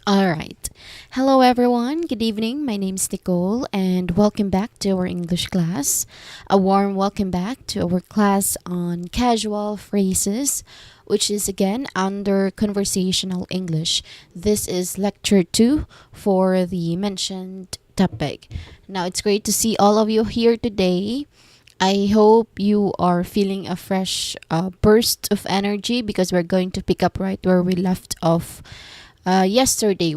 All right. Hello, everyone. Good evening. My name is Nicole, and welcome back to our English class. A warm welcome back to our class on casual phrases, which is again under conversational English. This is lecture 2 for the mentioned topic. Now, it's great to see all of you here today. I hope you are feeling a fresh burst of energy because we're going to pick up right where we left off yesterday,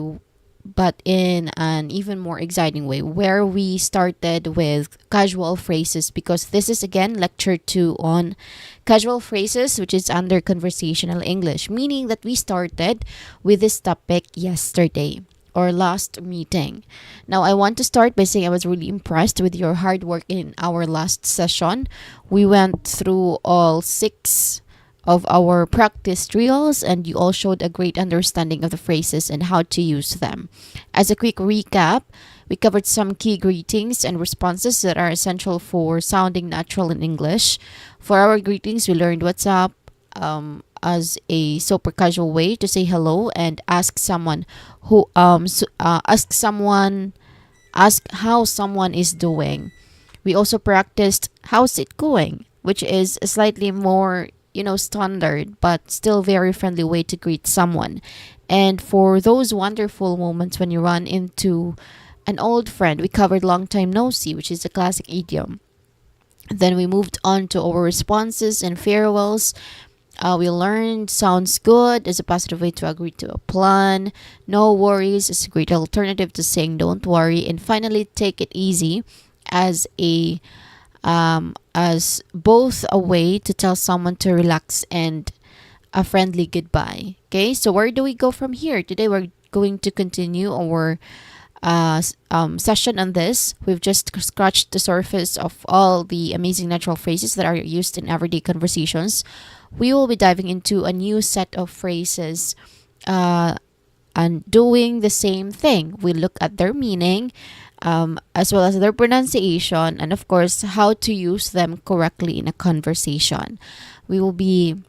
but in an even more exciting way, where we started with casual phrases, because this is again lecture 2 on casual phrases, which is under conversational English, meaning that we started with this topic yesterday or last meeting. Now, I want to start by saying I was really impressed with your hard work in our last session. We went through all six of our practice drills, and you all showed a great understanding of the phrases and how to use them. As a quick recap, we covered some key greetings and responses that are essential for sounding natural in English. For our greetings, we learned what's up as a super casual way to say hello and ask how someone is doing. We also practiced how's it going, which is a slightly more standard but still very friendly way to greet someone. And for those wonderful moments when you run into an old friend, we covered long time no see, which is a classic idiom. Then we moved on to our responses and farewells. We learned sounds good as a positive way to agree to a plan. No worries is a great alternative to saying don't worry. And finally, take it easy as both a way to tell someone to relax and a friendly goodbye. Okay, so where do we go from here? Today we're going to continue our session on this. We've just scratched the surface of all the amazing natural phrases that are used in everyday conversations. We will be diving into a new set of phrases and doing the same thing. We look at their meaning, as well as their pronunciation, and of course, how to use them correctly in a conversation. We will be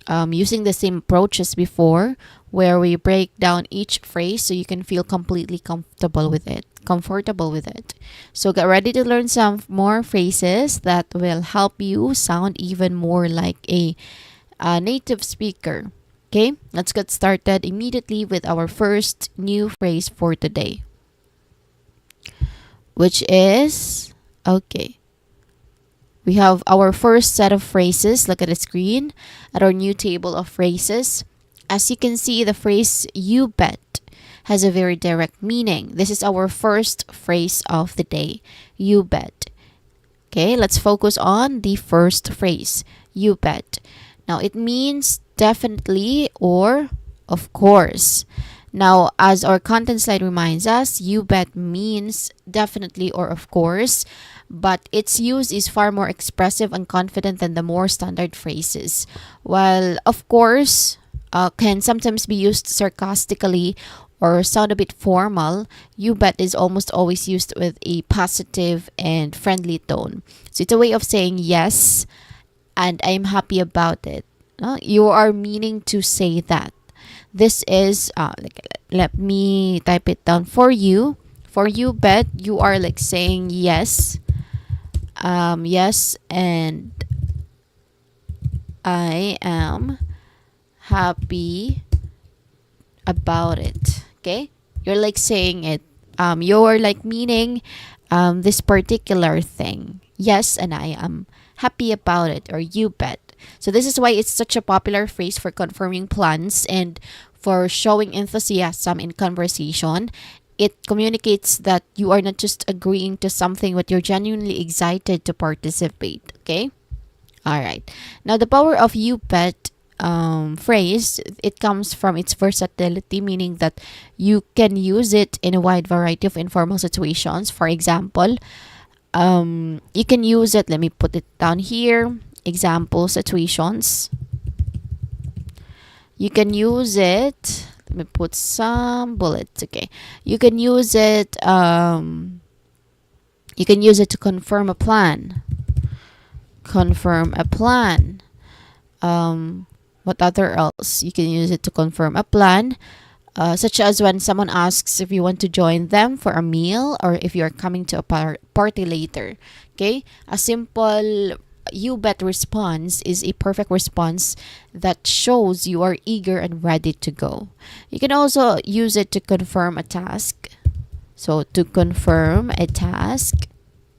using the same approach as before, where we break down each phrase so you can feel completely comfortable with it. So get ready to learn some more phrases that will help you sound even more like a native speaker. Okay, let's get started immediately with our first new phrase for today, which is okay. We have our first set of phrases. Look at the screen at our new table of phrases. As you can see, the phrase you bet has a very direct meaning. This is our first phrase of the day. You bet. Okay, let's focus on the first phrase. You bet. Now, it means definitely or of course. Now, as our content slide reminds us, you bet means definitely or of course, but its use is far more expressive and confident than the more standard phrases. While of course can sometimes be used sarcastically or sound a bit formal, you bet is almost always used with a positive and friendly tone. So it's a way of saying yes, and I'm happy about it. You are meaning to say that. This is let me type it down for you. For you bet, you are like saying yes. Yes, and I am happy about it. Okay? You're like saying it. You're like meaning this particular thing. Yes, and I am happy about it, or you bet. So this is why it's such a popular phrase for confirming plans and for showing enthusiasm in conversation. It communicates that you are not just agreeing to something, but you're genuinely excited to participate. Okay? All right. Now, the power of you bet phrase, it comes from its versatility, meaning that you can use it in a wide variety of informal situations. For example, you can use it, let me put it down here, example situations. You can use it, let me put some bullets. Okay, you can use it to confirm a plan. What other else? You can use it to confirm a plan. such as when someone asks if you want to join them for a meal or if you're coming to a party later. Okay, a simple you bet response is a perfect response that shows you are eager and ready to go. You can also use it to confirm a task. So to confirm a task,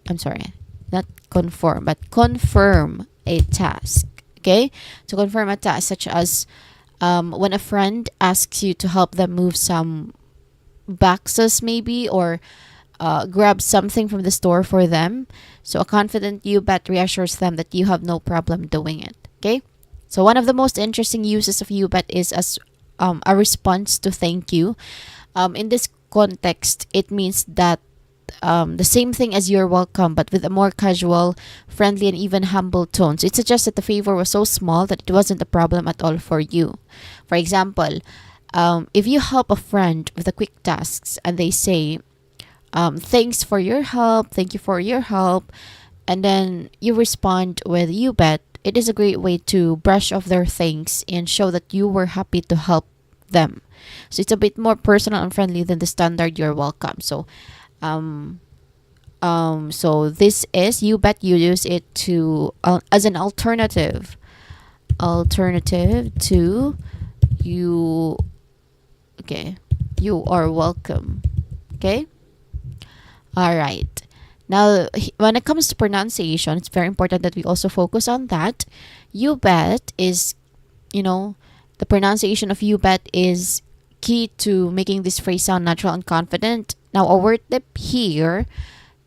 I'm sorry, not conform, but confirm a task. Okay, to confirm a task, such as when a friend asks you to help them move some boxes, maybe, or grab something from the store for them. So a confident you bet reassures them that you have no problem doing it. Okay, so one of the most interesting uses of you bet is as a response to thank you. In this context, it means that the same thing as you're welcome, but with a more casual, friendly, and even humble tone. So it suggests that the favor was so small that it wasn't a problem at all for you. For example, if you help a friend with a quick tasks and they say, thanks for your help, thank you for your help, and then you respond with you bet, it is a great way to brush off their thanks and show that you were happy to help them. So it's a bit more personal and friendly than the standard you're welcome. So this is you bet. You use it to as an alternative to you. Okay, you are welcome. Okay, all right. Now, when it comes to pronunciation, it's very important that we also focus on that. You bet is, the pronunciation of you bet is key to making this phrase sound natural and confident. Now, a word tip here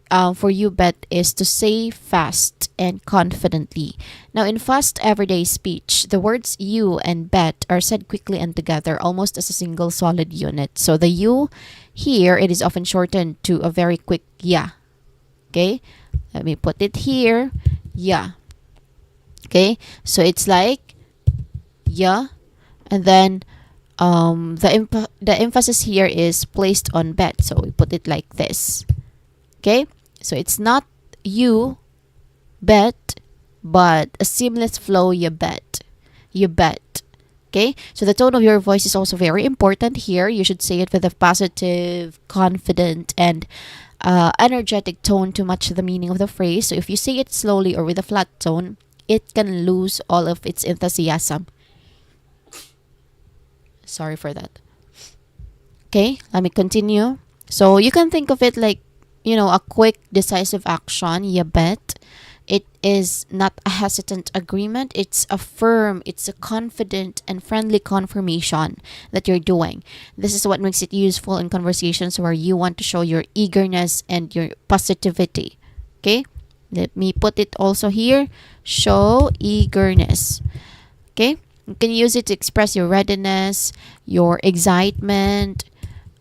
for you bet is to say fast and confidently. Now, in fast everyday speech, the words you and bet are said quickly and together, almost as a single solid unit. So the you here, it is often shortened to a very quick yeah. Okay, let me put it here. Yeah. Okay, so it's like yeah, and then the emphasis here is placed on bet, so we put it like this. Okay, so it's not you bet, but a seamless flow. You bet. Okay, so the tone of your voice is also very important here. You should say it with a positive, confident, and energetic tone to match the meaning of the phrase. So if you say it slowly or with a flat tone, it can lose all of its enthusiasm. Sorry for that. Okay, let me continue. So you can think of it like, a quick, decisive action. You bet. It is not a hesitant agreement. It's a firm, it's a confident and friendly confirmation that you're doing. This is what makes it useful in conversations where you want to show your eagerness and your positivity. Okay? Let me put it also here. Show eagerness. Okay? You can use it to express your readiness, your excitement,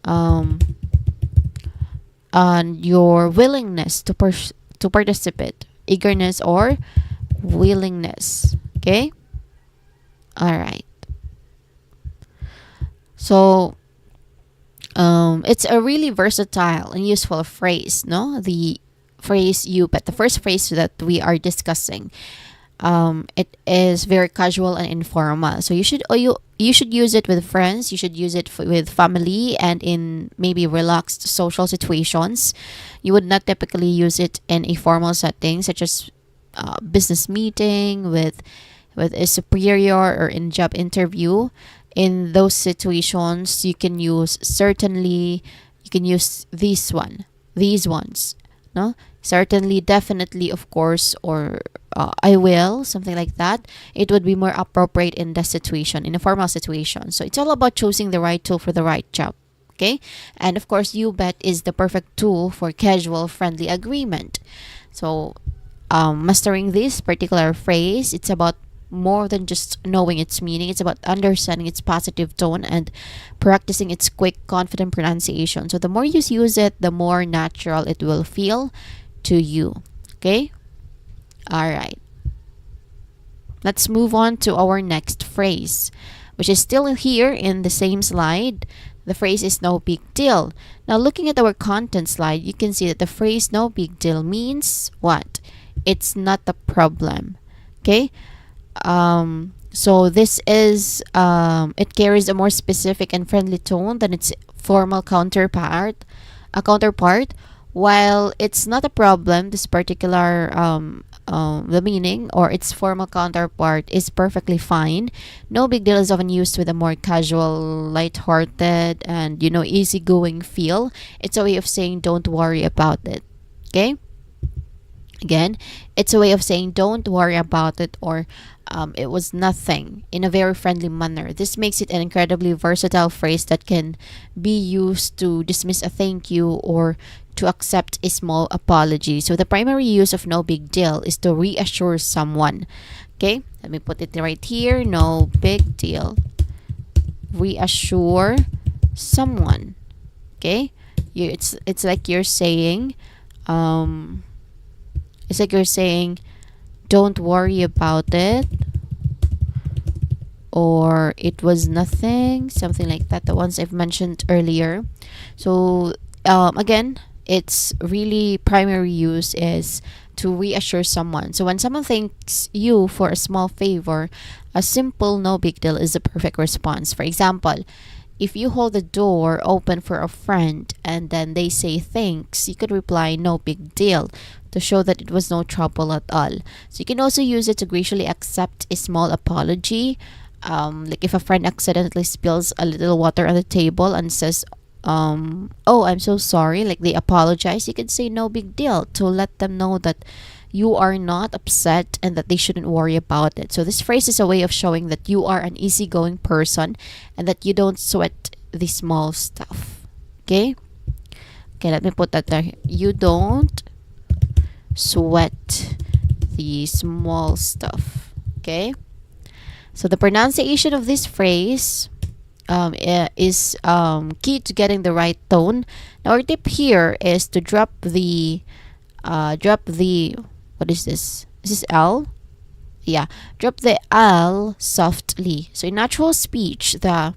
and your willingness to participate. Eagerness or willingness. Okay? All right. So it's a really versatile and useful phrase, no? The phrase you bet, the first phrase that we are discussing. It is very casual and informal. So you should use it with friends. You should use it with family and in maybe relaxed social situations. You would not typically use it in a formal setting, such as business meeting with a superior or in job interview. In those situations, you can use certainly. You can use these ones. No, certainly, definitely, of course, or I will, something like that. It would be more appropriate in the situation, in a formal situation. So it's all about choosing the right tool for the right job. Okay, and of course, you bet is the perfect tool for casual, friendly agreement. So, mastering this particular phrase, it's about more than just knowing its meaning. It's about understanding its positive tone and practicing its quick, confident pronunciation. So the more you use it, the more natural it will feel to you. Okay? All right. Let's move on to our next phrase, which is still here in the same slide. The phrase is no big deal. Now, looking at our content slide, you can see that the phrase no big deal means what? It's not a problem. Okay? So this is it carries a more specific and friendly tone than its formal counterpart. While it's not a problem, this particular the meaning or its formal counterpart is perfectly fine. No big deal is often used with a more casual, light-hearted, and easygoing feel. It's a way of saying don't worry about it. Okay. Again, it's a way of saying don't worry about it, or it was nothing, in a very friendly manner. This makes it an incredibly versatile phrase that can be used to dismiss a thank you or to accept a small apology. So the primary use of no big deal is to reassure someone. Okay, let me put it right here. No big deal. Reassure someone. Okay, it's like you're saying, um, it's like you're saying, don't worry about it, or it was nothing, something like that, the ones I've mentioned earlier. So again, its really primary use is to reassure someone. So when someone thanks you for a small favor, a simple no big deal is the perfect response. For example, if you hold the door open for a friend and then they say thanks, you could reply no big deal to show that it was no trouble at all. So you can also use it to graciously accept a small apology. Like if a friend accidentally spills a little water on the table and says, oh, I'm so sorry, like they apologize, you could say no big deal to let them know that you are not upset and that they shouldn't worry about it. So this phrase is a way of showing that you are an easygoing person and that you don't sweat the small stuff. Okay? Okay, let me put that there. You don't sweat the small stuff. Okay? So the pronunciation of this phrase is key to getting the right tone. Now our tip here is to drop the what is this? Is this L? Yeah, drop the L softly. So in natural speech, the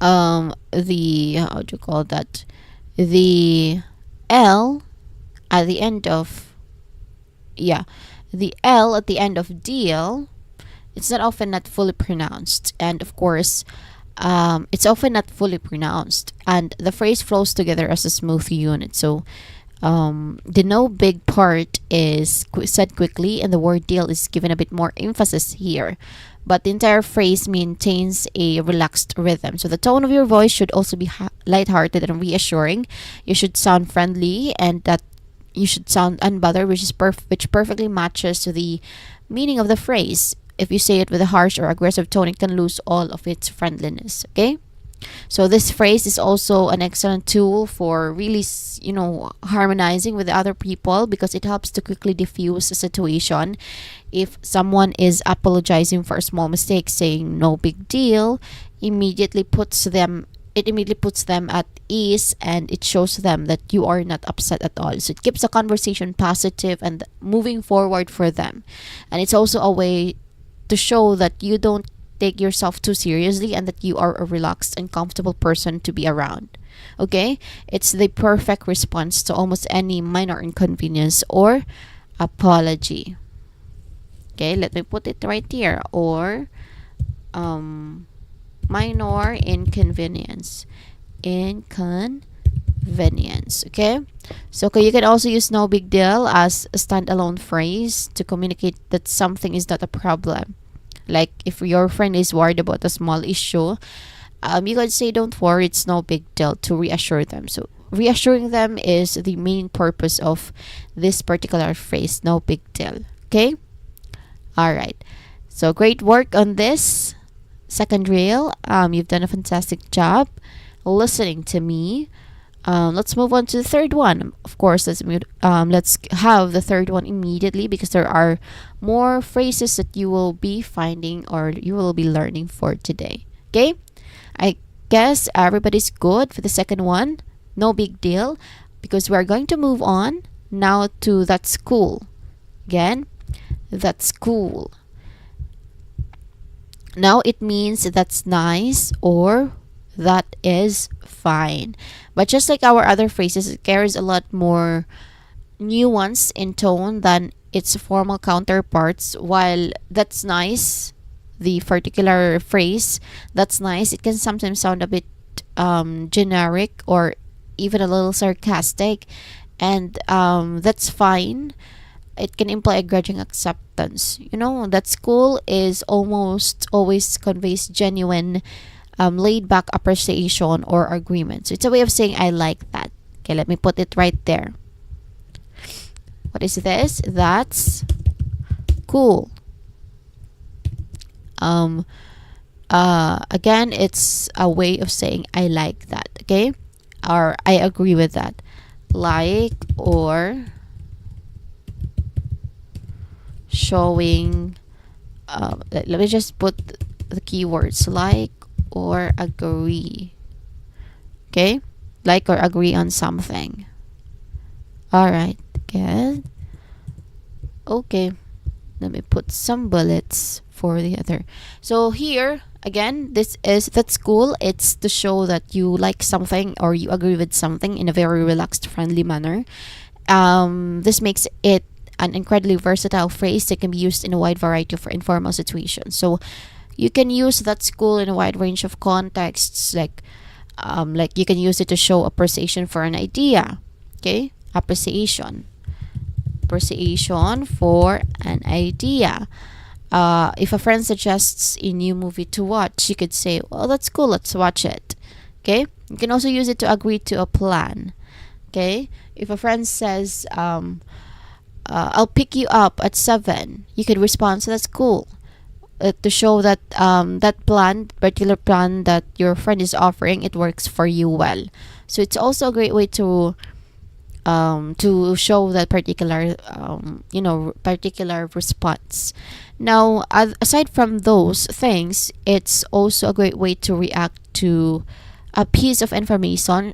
how do you call that? The L at the end of the L at the end of deal, it's not fully pronounced, and of course, it's often not fully pronounced, and the phrase flows together as a smooth unit. So the no big part is said quickly, and the word deal is given a bit more emphasis here. But the entire phrase maintains a relaxed rhythm. So the tone of your voice should also be lighthearted and reassuring. You should sound friendly, and that you should sound unbothered, which perfectly matches to the meaning of the phrase. If you say it with a harsh or aggressive tone, it can lose all of its friendliness. Okay? So this phrase is also an excellent tool for really, harmonizing with other people, because it helps to quickly diffuse a situation. If someone is apologizing for a small mistake, saying no big deal immediately puts them at ease, and it shows them that you are not upset at all. So it keeps the conversation positive and moving forward for them. And it's also a way to show that you don't take yourself too seriously and that you are a relaxed and comfortable person to be around. Okay? It's the perfect response to almost any minor inconvenience or apology. Okay, let me put it right here. Or minor inconvenience. Inconvenience. Okay? So you can also use no big deal as a standalone phrase to communicate that something is not a problem. Like if your friend is worried about a small issue, you could say don't worry, it's no big deal, to reassure them. So reassuring them is the main purpose of this particular phrase, no big deal. Okay? Alright. So great work on this second drill. You've done a fantastic job listening to me. Let's move on to the third one. Of course, let's have the third one immediately, because there are more phrases that you will be finding or you will be learning for today. Okay? I guess everybody's good for the second one. No big deal, because we're going to move on now to that's cool. Again, that's cool. Now it means that's nice or that is fine. But just like our other phrases, it carries a lot more nuance in tone than its formal counterparts. While that's nice, the particular phrase, that's nice, it can sometimes sound a bit generic or even a little sarcastic, and that's fine. It can imply a grudging acceptance. That's cool is almost always conveys genuine, laid back appreciation or agreement. So it's a way of saying I like that. Okay, let me put it right there. What is this? That's cool. Again, it's a way of saying I like that. Okay, or I agree with that. Like, or showing, let me just put the keywords like or agree. Okay, like or agree on something. All right, good. Okay, let me put some bullets for the other. So here again, that's cool. It's to show that you like something or you agree with something in a very relaxed, friendly manner. This makes it an incredibly versatile phrase that can be used in a wide variety of informal situations. So you can use that's cool in a wide range of contexts, like you can use it to show appreciation for an idea. Okay, appreciation for an idea. If a friend suggests a new movie to watch, you could say, well, that's cool, let's watch it. Okay, you can also use it to agree to a plan. Okay, if a friend says, I'll pick you up at 7, you could respond, so that's cool. To show that that particular plan that your friend is offering, it works for you well. So it's also a great way to show that particular response. Now, aside from those things, it's also a great way to react to a piece of information,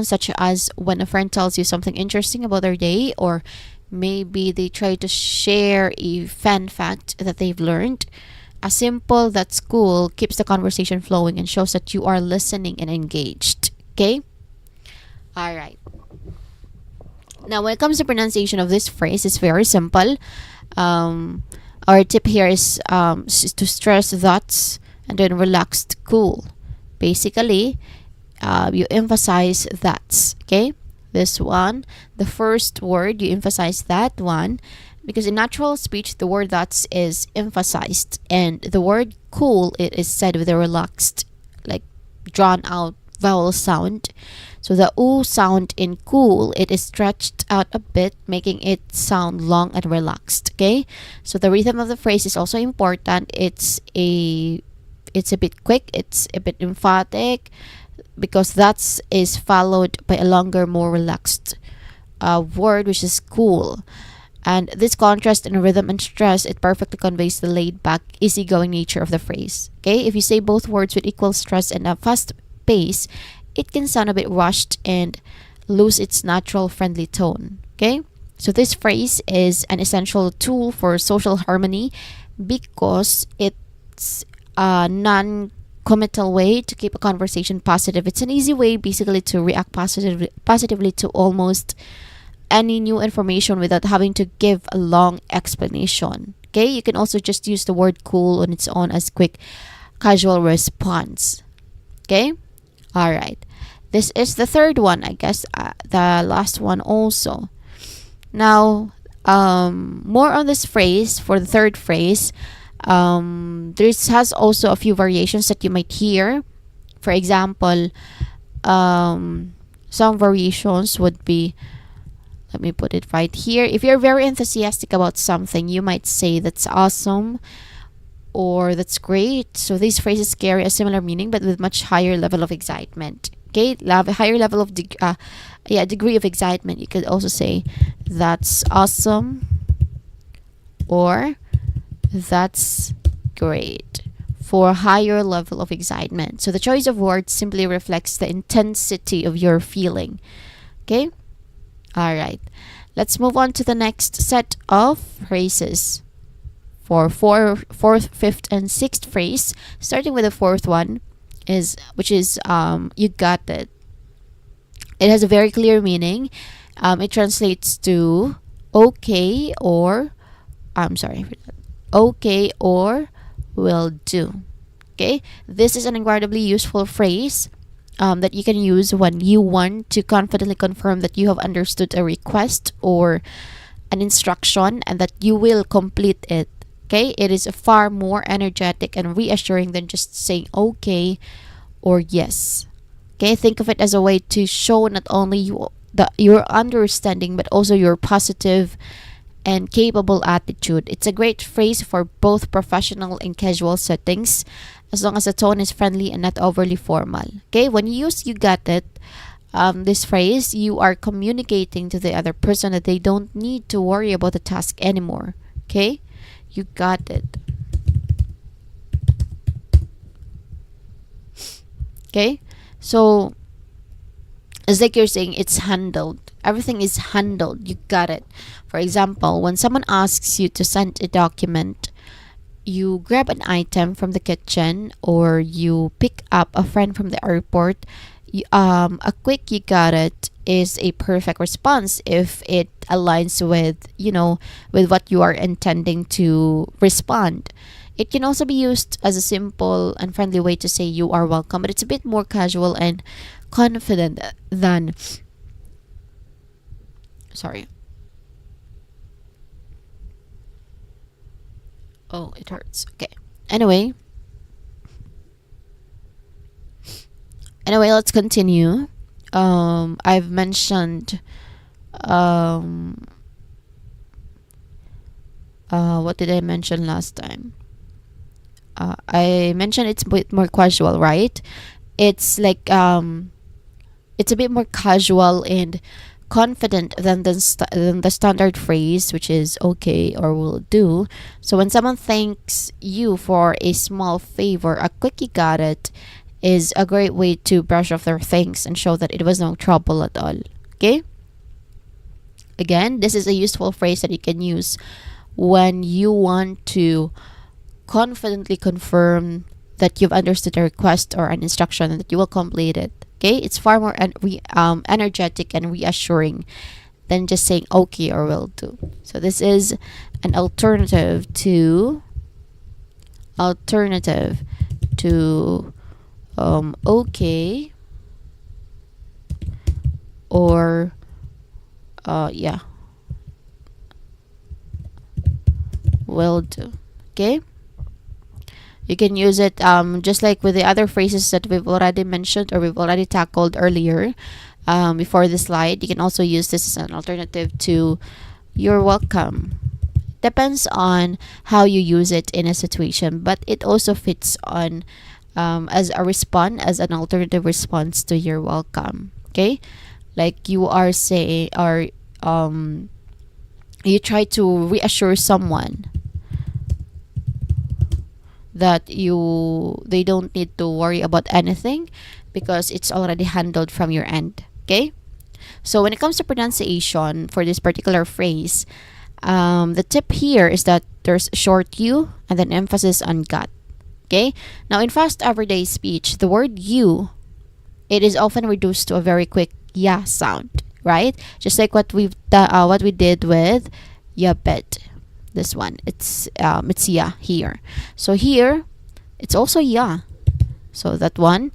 such as when a friend tells you something interesting about their day, or maybe they try to share a fun fact that they've learned. A simple "that's cool" keeps the conversation flowing and shows that you are listening and engaged. Okay? All right. Now, when it comes to pronunciation of this phrase, it's very simple. Our tip here is to stress that's and then relaxed cool. Basically, you emphasize that's. Okay? This one, the first word, you emphasize that one, because in natural speech, the word that's is emphasized, and the word cool, it is said with a relaxed, like drawn out vowel sound. So the oo sound in cool, it is stretched out a bit, making it sound long and relaxed. Okay, so the rhythm of the phrase is also important. It's a bit quick, it's a bit emphatic, because that's is followed by a longer, more relaxed word, which is cool. And this contrast in rhythm and stress, it perfectly conveys the laid back, easygoing nature of the phrase. Okay, if you say both words with equal stress and a fast pace, it can sound a bit rushed and lose its natural friendly tone. Okay, so this phrase is an essential tool for social harmony because it's a non-committal way to keep a conversation positive. It's an easy way basically to react positively to almost any new information without having to give a long explanation. Okay, you can also just use the word cool on its own as quick casual response. Okay, all right, this is the third one, I guess, the last one also. Now, more on this phrase. For the third phrase, this has also a few variations that you might hear. For example, some variations would be, let me put it right here. If you're very enthusiastic about something, you might say that's awesome or that's great. So these phrases carry a similar meaning but with much higher level of excitement. Okay, a higher level of degree of excitement. You could also say that's awesome or that's great for a higher level of excitement. So the choice of words simply reflects the intensity of your feeling. Okay? All right. Let's move on to the next set of phrases. For fourth, fifth, and sixth phrase, starting with the fourth one, which is you got it. It has a very clear meaning, It translates to okay or I'm sorry for that. Okay or will do. Okay, this is an incredibly useful phrase that you can use when you want to confidently confirm that you have understood a request or an instruction and that you will complete it. Okay, it is far more energetic and reassuring than just saying okay or yes. Okay, think of it as a way to show not only your understanding but also your positive and capable attitude. It's a great phrase for both professional and casual settings as long as the tone is friendly and not overly formal. Okay, when you use you got it, this phrase, you are communicating to the other person that they don't need to worry about the task anymore. Okay, you got it. Okay, so it's like you're saying it's handled. Everything is handled. You got it. For example, when someone asks you to send a document, you grab an item from the kitchen or you pick up a friend from the airport, a quick you got it is a perfect response if it aligns with, with what you are intending to respond. It can also be used as a simple and friendly way to say you are welcome, but it's a bit more casual and confident than sorry. Oh, it hurts. Okay. Anyway, let's continue. I've mentioned what did I mention last time? I mentioned it's a bit more casual, right? It's like it's a bit more casual and confident than than the standard phrase, which is okay or will do. So when someone thanks you for a small favor, a quick you got it is a great way to brush off their thanks and show that it was no trouble at all. Okay? Again, this is a useful phrase that you can use when you want to confidently confirm that you've understood a request or an instruction and that you will complete it. Okay, it's far more energetic and reassuring than just saying okay or will do. So this is an alternative to okay or yeah, will do. Okay, you can use it just like with the other phrases that we've already mentioned or we've already tackled earlier before the slide. You can also use this as an alternative to you're welcome. Depends on how you use it in a situation, but it also fits on as an alternative response to you're welcome. Okay, like you are saying or you try to reassure someone that they don't need to worry about anything because it's already handled from your end. Okay, so when it comes to pronunciation for this particular phrase, the tip here is that there's short you and then emphasis on got. Okay, now in fast everyday speech, the word you, it is often reduced to a very quick yeah sound, right? Just like what we did with yeah bet. This one, it's yeah here. So here, it's also yeah. So that one,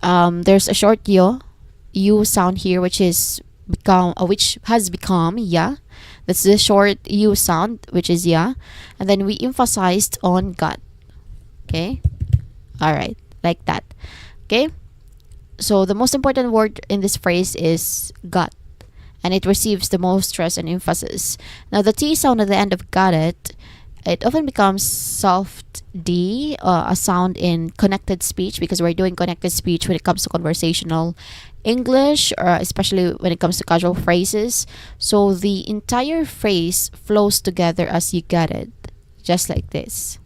there's a short you sound here, which has become yeah. That's the short you sound, which is yeah, and then we emphasized on got. Okay, all right, like that. Okay, so the most important word in this phrase is got, and it receives the most stress and emphasis. Now, the T sound at the end of got it often becomes soft D, a sound in connected speech because we're doing connected speech when it comes to conversational English, or especially when it comes to casual phrases. So the entire phrase flows together as you got it, just like this.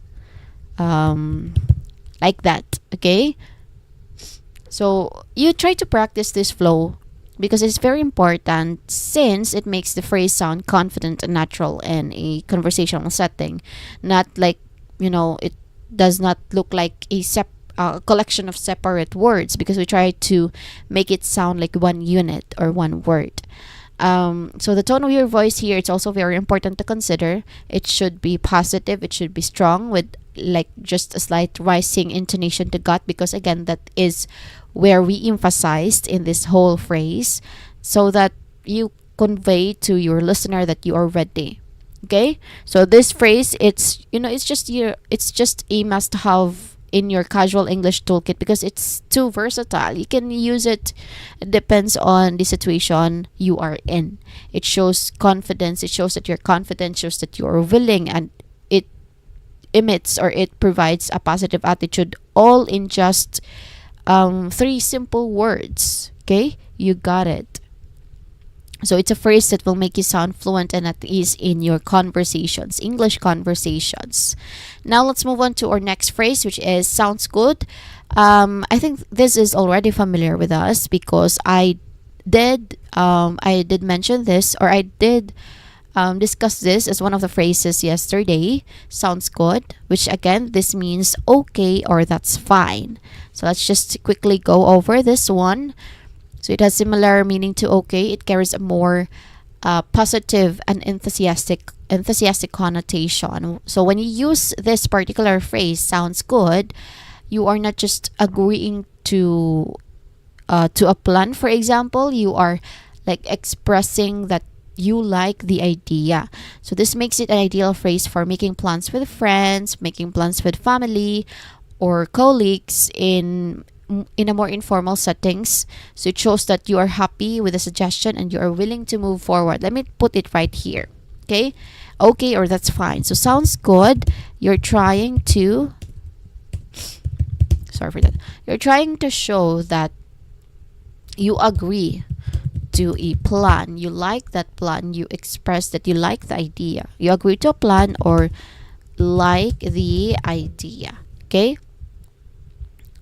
Like that, okay? So you try to practice this flow because it's very important since it makes the phrase sound confident and natural in a conversational setting. Not like, it does not look like a collection of separate words because we try to make it sound like one unit or one word. So the tone of your voice here, it's also very important to consider. It should be positive. It should be strong with like just a slight rising intonation to gut, because again, that is where we emphasized in this whole phrase, so that you convey to your listener that you are ready. Okay, so this phrase, it's it's just a must have in your casual English toolkit because it's too versatile. You can use it. It depends on the situation you are in. It shows confidence. It shows that you're confident. Shows that you are willing, and it emits or it provides a positive attitude, all in just three simple words. Okay, you got it. So it's a phrase that will make you sound fluent and at ease in your conversations, English conversations. Now let's move on to our next phrase, which is sounds good. I think this is already familiar with us because I did mention this, or I did discuss this as one of the phrases yesterday. Sounds good, which again, this means okay or that's fine. So let's just quickly go over this one. So it has similar meaning to okay. It carries a more positive and enthusiastic connotation. So when you use this particular phrase, sounds good, you are not just agreeing to a plan. For example, you are like expressing that you like the idea. So this makes it an ideal phrase for making plans with friends, making plans with family, or colleagues in a more informal settings. So it shows that you are happy with the suggestion and you are willing to move forward. Let me put it right here. Okay? Okay, or that's fine. So sounds good. You're trying to sorry for that. You're trying to show that you agree to a plan. You like that plan. You express that you like the idea. You agree to a plan or like the idea. Okay?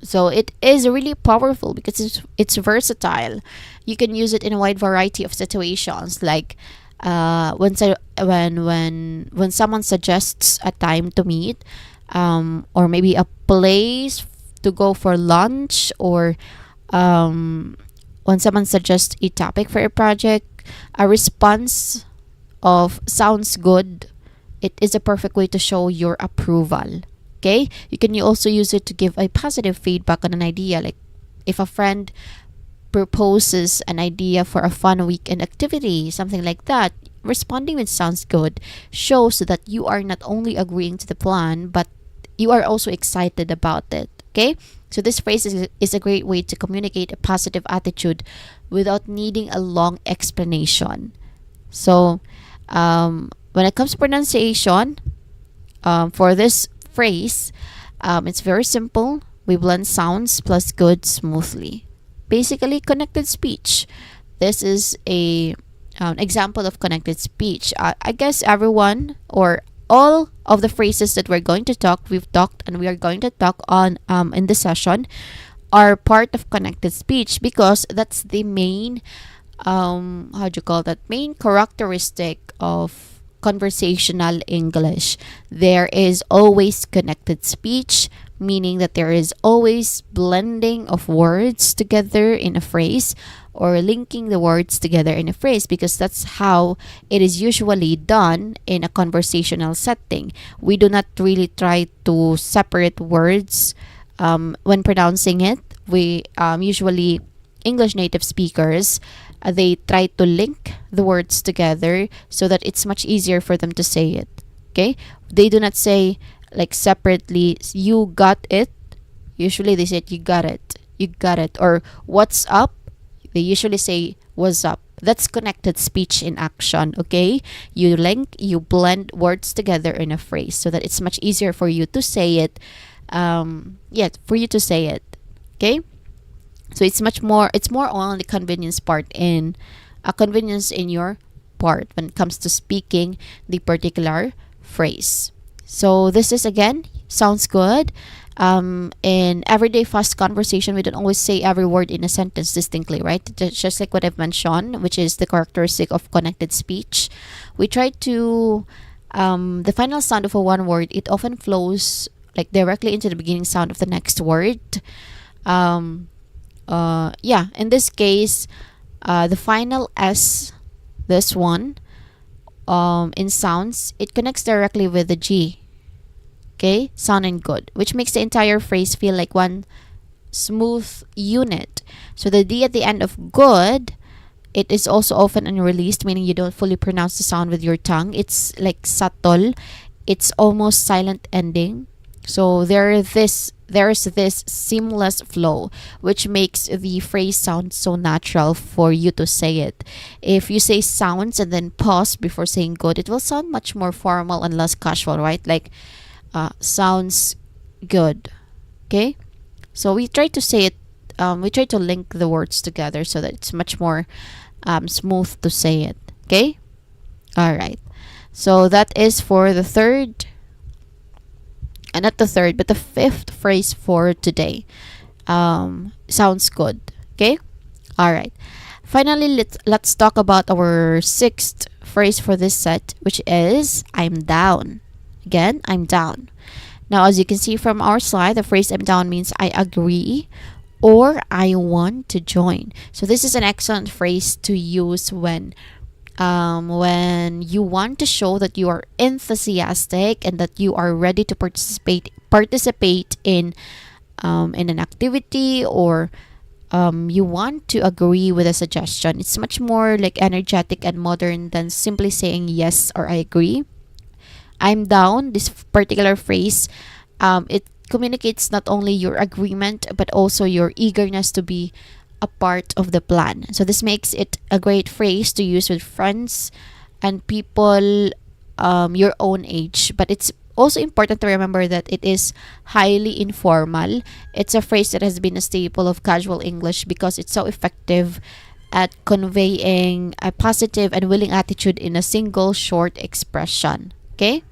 So it is really powerful because it's versatile. You can use it in a wide variety of situations, like when someone suggests a time to meet, or maybe a place to go for lunch, or when someone suggests a topic for a project. A response of sounds good, it is a perfect way to show your approval. Okay, you also use it to give a positive feedback on an idea. Like if a friend proposes an idea for a fun weekend activity, something like that, responding with sounds good shows that you are not only agreeing to the plan, but you are also excited about it. Okay, so this phrase is a great way to communicate a positive attitude without needing a long explanation. So when it comes to pronunciation, for this phrase, it's very simple. We blend sounds plus good smoothly. Basically, connected speech. This is a example of connected speech. I guess everyone or all of the phrases that we've talked, and we are going to talk on in this session are part of connected speech because that's the main how do you call that, main characteristic of conversational English. There is always connected speech, meaning that there is always blending of words together in a phrase or linking the words together in a phrase, because that's how it is usually done in a conversational setting. We do not really try to separate words when pronouncing it. We usually, English native speakers, they try to link the words together so that it's much easier for them to say it. Okay, they do not say like separately, you got it. Usually they say you got it, or what's up. They usually say what's up. That's connected speech in action. Okay, you blend words together in a phrase so that it's much easier for you to say it. For you to say it. Okay, so it's more on the convenience part, in a convenience in your part when it comes to speaking the particular phrase. So this is again sounds good. In everyday fast conversation, we don't always say every word in a sentence distinctly, right? Just like what I've mentioned, which is the characteristic of connected speech. We try to the final sound of a one word, it often flows like directly into the beginning sound of the next word. In this case, the final S this one, in sounds, it connects directly with the G. Okay, sound and good, which makes the entire phrase feel like one smooth unit. So the D at the end of good, it is also often unreleased, meaning you don't fully pronounce the sound with your tongue. It's like subtle. It's almost silent ending. So there's this seamless flow, which makes the phrase sound so natural for you to say it. If you say sounds and then pause before saying good, it will sound much more formal and less casual, right? Like sounds good. Okay? So we try to say it, we try to link the words together so that it's much more smooth to say it. Okay? All right. So that is for the third, and not the third, but the fifth phrase for today. Sounds good. Okay? All right. Finally, let's talk about our sixth phrase for this set, which is I'm down. Again, I'm down. Now, as you can see from our slide, the phrase I'm down means I agree or I want to join. So this is an excellent phrase to use when you want to show that you are enthusiastic and that you are ready to participate in an activity, or you want to agree with a suggestion. It's much more like energetic and modern than simply saying yes or I agree. I'm down, this particular phrase, it communicates not only your agreement but also your eagerness to be a part of the plan. So this makes it a great phrase to use with friends and people your own age. But it's also important to remember that it is highly informal. It's a phrase that has been a staple of casual English because it's so effective at conveying a positive and willing attitude in a single short expression. Okay?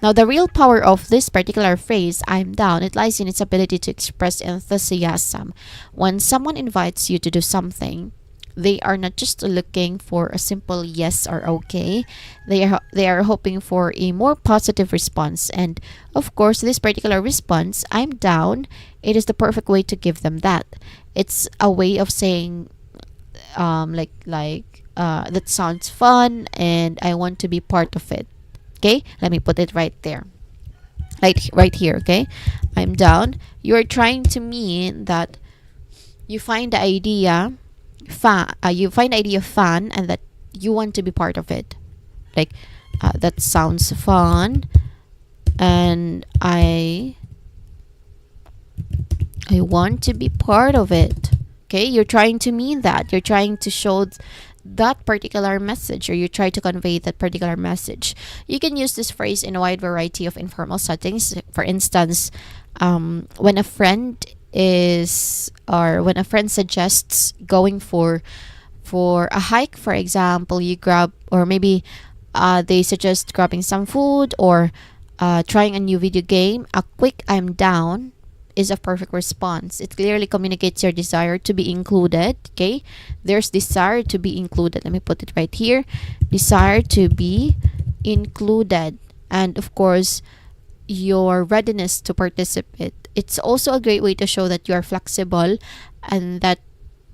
Now, the real power of this particular phrase, I'm down, it lies in its ability to express enthusiasm. When someone invites you to do something, they are not just looking for a simple yes or okay. They are hoping for a more positive response. And of course, this particular response, I'm down, it is the perfect way to give them that. It's a way of saying that sounds fun and I want to be part of it. Okay, let me put it right there, right here. Okay, I'm down. You're trying to mean that you find the idea fun and that you want to be part of it. Like that sounds fun and I want to be part of it. Okay, you're trying to mean that. You're trying to show that particular message, or you try to convey that particular message. You can use this phrase in a wide variety of informal settings. For instance, when a friend suggests going for a hike, for example, you grab, or maybe they suggest grabbing some food, or trying a new video game, a quick I'm down is a perfect response. It clearly communicates your desire to be included. Okay, there's desire to be included. Let me put it right here. Desire to be included, and of course, your readiness to participate. It's also a great way to show that you are flexible and that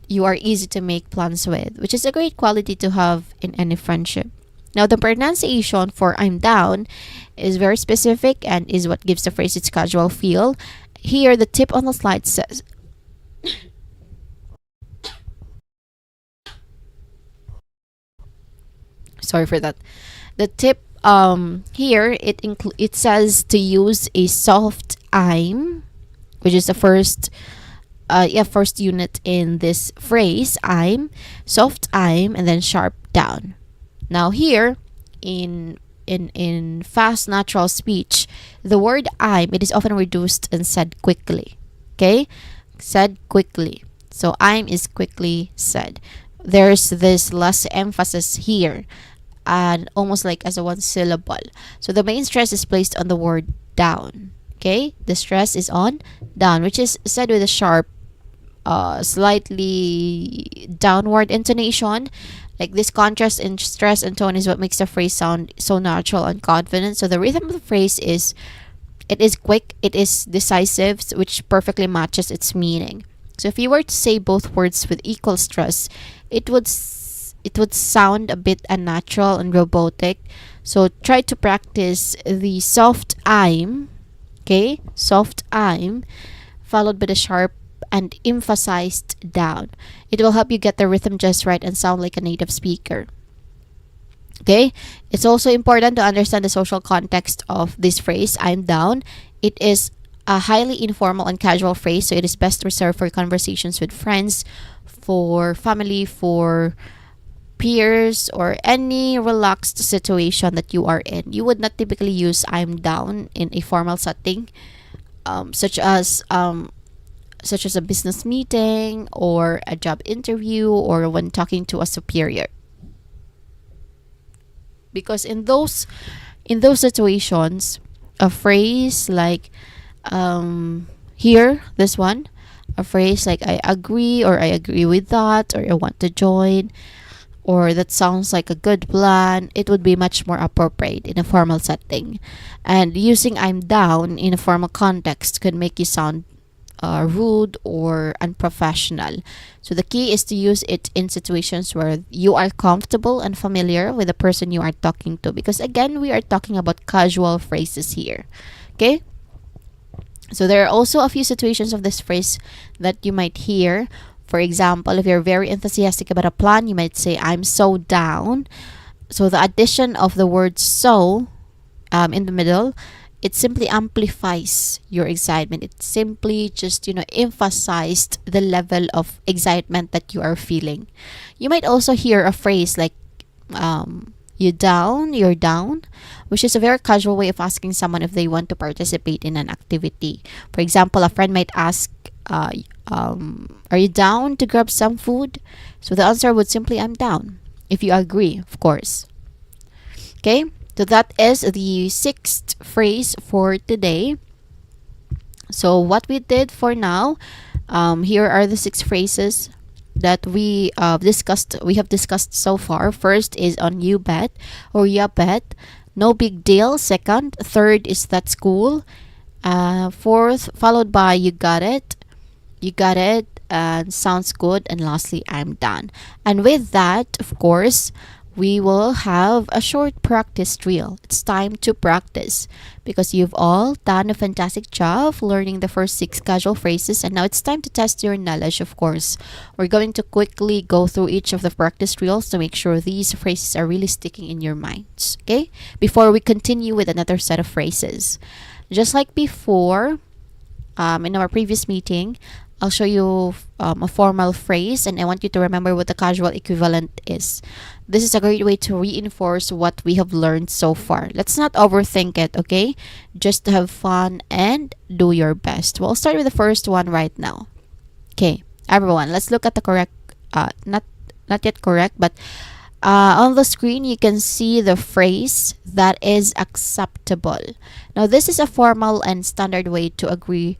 you are easy to make plans with, which is a great quality to have in any friendship. Now, the pronunciation for I'm down is very specific and is what gives the phrase its casual feel. Here, the tip on the slide says, sorry for that. The tip here, it says to use a soft I'm, which is the first unit in this phrase. I'm, soft I'm, and then sharp down. Now here, in fast natural speech, the word I'm, it is often reduced and said quickly. Okay, said quickly. So I'm is quickly said. There's this less emphasis here, and almost like as a one syllable. So the main stress is placed on the word down. Okay, the stress is on down, which is said with a sharp, slightly downward intonation. Like this contrast in stress and tone is what makes the phrase sound so natural and confident. So the rhythm of the phrase is, it is quick, it is decisive, which perfectly matches its meaning. So if you were to say both words with equal stress, it would it would sound a bit unnatural and robotic. So try to practice the soft I'm, okay? Soft I'm followed by the sharp and emphasized down. It will help you get the rhythm just right and sound like a native speaker. Okay? It's also important to understand the social context of this phrase, I'm down. It is a highly informal and casual phrase, so it is best reserved for conversations with friends, for family, for peers, or any relaxed situation that you are in. You would not typically use I'm down in a formal setting, um, such as um, such as a business meeting or a job interview or when talking to a superior. Because in those situations, a phrase like here, this one, a phrase like I agree or I agree with that or I want to join or that sounds like a good plan, it would be much more appropriate in a formal setting. And using I'm down in a formal context could make you sound rude or unprofessional. So the key is to use it in situations where you are comfortable and familiar with the person you are talking to. Because again, we are talking about casual phrases here. Okay? So there are also a few situations of this phrase that you might hear. For example, if you're very enthusiastic about a plan, you might say, I'm so down. So the addition of the word so in the middle, it simply amplifies your excitement. It simply just, emphasized the level of excitement that you are feeling. You might also hear a phrase like, you're down, which is a very casual way of asking someone if they want to participate in an activity. For example, a friend might ask, are you down to grab some food? So the answer would simply, I'm down. If you agree, of course. Okay, so that is the sixth phrase for today. So what we did for now, here are the six phrases that we have discussed so far. First is on you bet or ya bet, no big deal. Second, third is that's cool. Fourth, followed by you got it, and sounds good. And lastly, I'm done. And with that, of course, we will have a short practice drill. It's time to practice because you've all done a fantastic job learning the first six casual phrases, and now it's time to test your knowledge, of course. We're going to quickly go through each of the practice drills to make sure these phrases are really sticking in your minds, okay? Before we continue with another set of phrases. Just like before, in our previous meeting, I'll show you a formal phrase and I want you to remember what the casual equivalent is. This is a great way to reinforce what we have learned so far. Let's not overthink it, okay? Just have fun and do your best. We'll start with the first one right now. Okay, everyone, let's look at the correct, not yet correct, but on the screen you can see the phrase that is acceptable. Now this is a formal and standard way to agree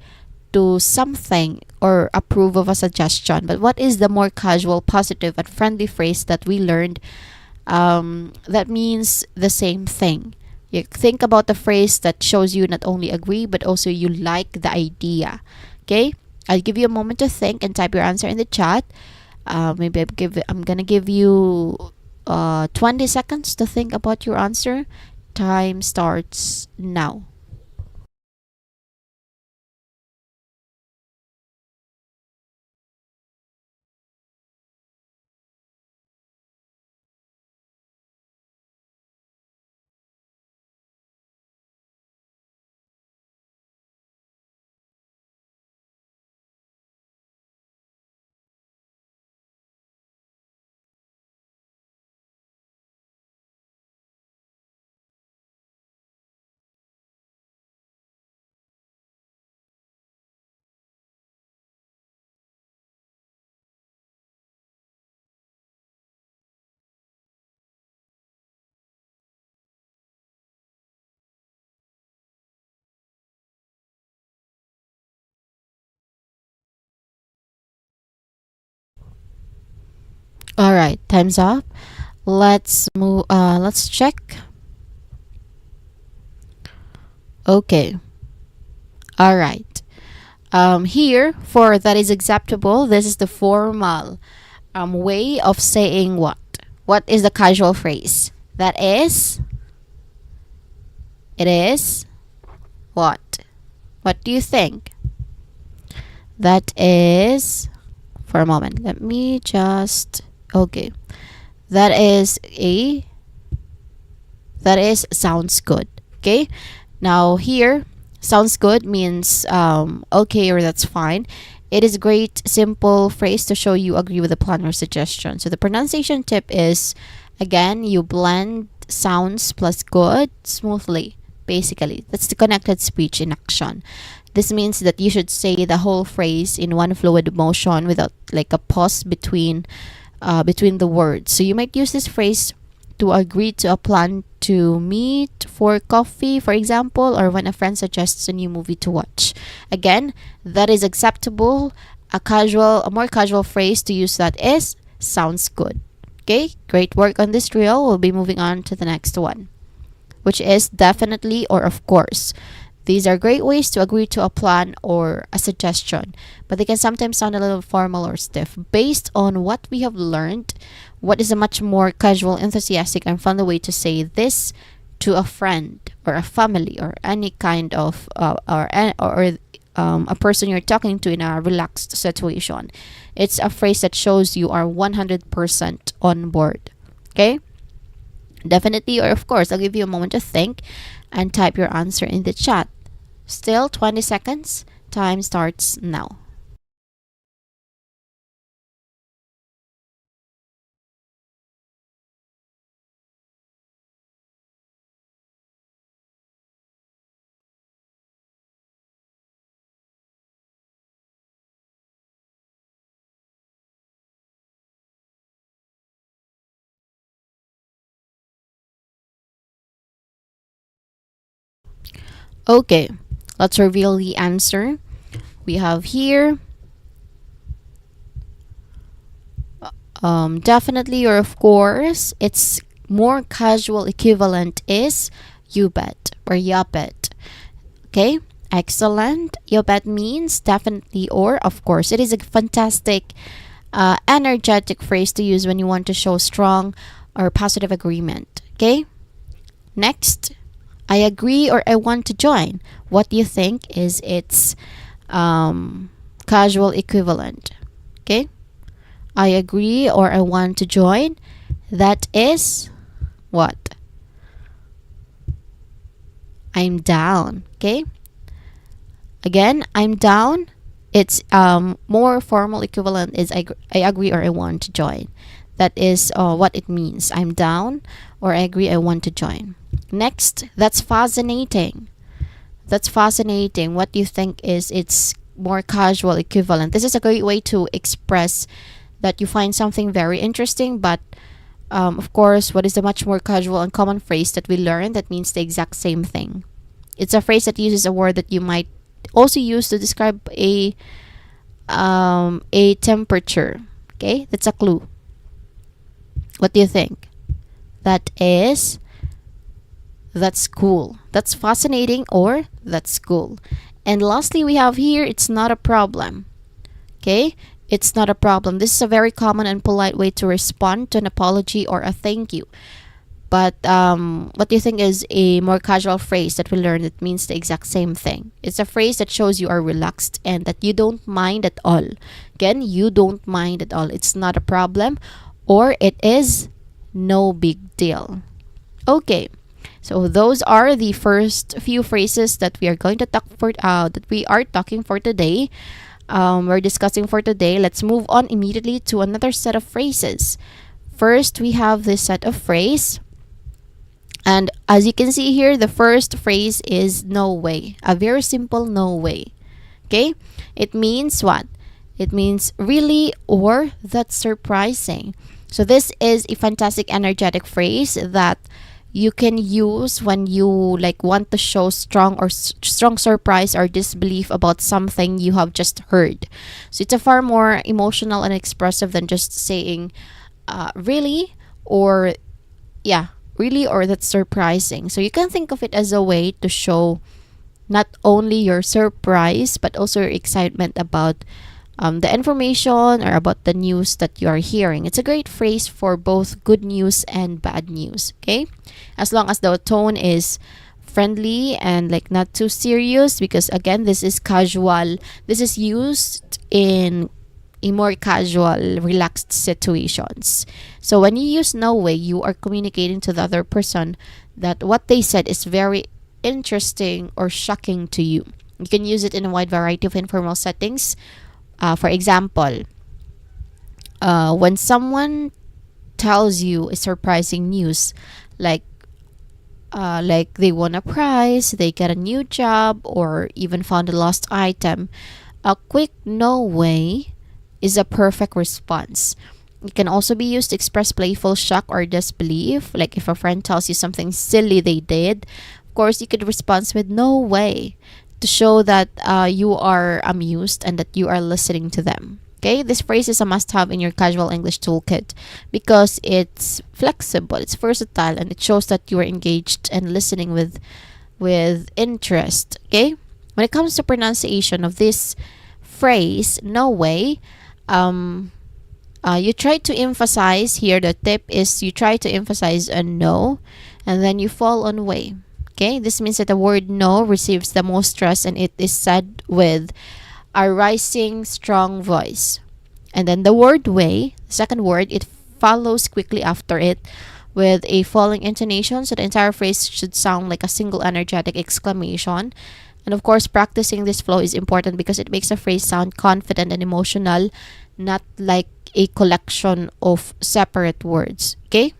to something or approve of a suggestion. But what is the more casual, positive, and friendly phrase that we learned that means the same thing? You think about the phrase that shows you not only agree but also you like the idea. Okay, I'll give you a moment to think and type your answer in the chat. Maybe I'm gonna give you 20 seconds to think about your answer. Time starts now. All right, time's up. Let's move. Let's check. Okay. All right. Here for that is acceptable. This is the formal way of saying what. What is the casual phrase? It is what? What do you think? That is, for a moment, let me just, okay. That is sounds good. Okay. Now here, sounds good means okay, or that's fine. It is a great simple phrase to show you agree with the plan or suggestion. So the pronunciation tip is, again, you blend sounds plus good smoothly. Basically, that's the connected speech in action. This means that you should say the whole phrase in one fluid motion without like a pause between the words. So you might use this phrase to agree to a plan to meet for coffee, for example, or when a friend suggests a new movie to watch. Again, that is acceptable. A more casual phrase to use that is sounds good. Okay, great work on this drill. We'll be moving on to the next one, which is definitely or of course. These are great ways to agree to a plan or a suggestion, but they can sometimes sound a little formal or stiff. Based on what we have learned, what is a much more casual, enthusiastic, and fun way to say this to a friend or a family or any kind of a person you're talking to in a relaxed situation? It's a phrase that shows you are 100% on board. Okay? Definitely or of course. I'll give you a moment to think and type your answer in the chat. Still 20 seconds. Time starts now. Okay, let's reveal the answer. We have here definitely or of course. Its more casual equivalent is you bet or ya bet. Okay, excellent. You bet means definitely or of course. It is a fantastic, energetic phrase to use when you want to show strong or positive agreement. Okay, next, I agree or I want to join. What do you think is its casual equivalent? Okay, I agree or I want to join. That is what? I'm down. Okay, again, I'm down. Its more formal equivalent is I agree or I want to join. That is what it means. I'm down or I agree I want to join. Next, that's fascinating. That's fascinating. What do you think is its more casual equivalent? This is a great way to express that you find something very interesting, but of course, what is a much more casual and common phrase that we learn that means the exact same thing? It's a phrase that uses a word that you might also use to describe a temperature. Okay, that's a clue. What do you think? That's cool. That's fascinating or that's cool. And lastly, we have here, it's not a problem. Okay, it's not a problem. This is a very common and polite way to respond to an apology or a thank you. But what do you think is a more casual phrase that we learned that means the exact same thing? It's a phrase that shows you are relaxed and that you don't mind at all. Again, you don't mind at all. It's not a problem or it is no big deal. Okay. So those are the first few phrases that we are going to talk for that we are talking for today. We're discussing for today. Let's move on immediately to another set of phrases. First, we have this set of phrase. And as you can see here, the first phrase is no way. A very simple no way. Okay? It means what? It means really or that's surprising. So this is a fantastic energetic phrase that you can use when you like want to show strong surprise or disbelief about something you have just heard. So it's a far more emotional and expressive than just saying really or yeah, really or that's surprising. So you can think of it as a way to show not only your surprise but also your excitement about the information or about the news that you are hearing. It's a great phrase for both good news and bad news. Okay, as long as the tone is friendly and like not too serious, because again, this is casual. This is used in a more casual, relaxed situations. So when you use no way, you are communicating to the other person that what they said is very interesting or shocking to you. You can use it in a wide variety of informal settings. For example, when someone tells you a surprising news, like they won a prize, they get a new job, or even found a lost item, a quick no way is a perfect response. It can also be used to express playful shock or disbelief. Like if a friend tells you something silly they did, of course, you could respond with no way to show that you are amused and that you are listening to them. Okay, this phrase is a must have in your casual English toolkit because it's flexible, it's versatile, and it shows that you are engaged and listening with interest. Okay, when it comes to pronunciation of this phrase, no way, you try to emphasize here. The tip is you try to emphasize a no, and then you fall on way. Okay, this means that the word no receives the most stress, and it is said with a rising, strong voice. And then the word way, the second word, it follows quickly after it with a falling intonation. So the entire phrase should sound like a single energetic exclamation. And of course, practicing this flow is important because it makes a phrase sound confident and emotional, not like a collection of separate words. Okay?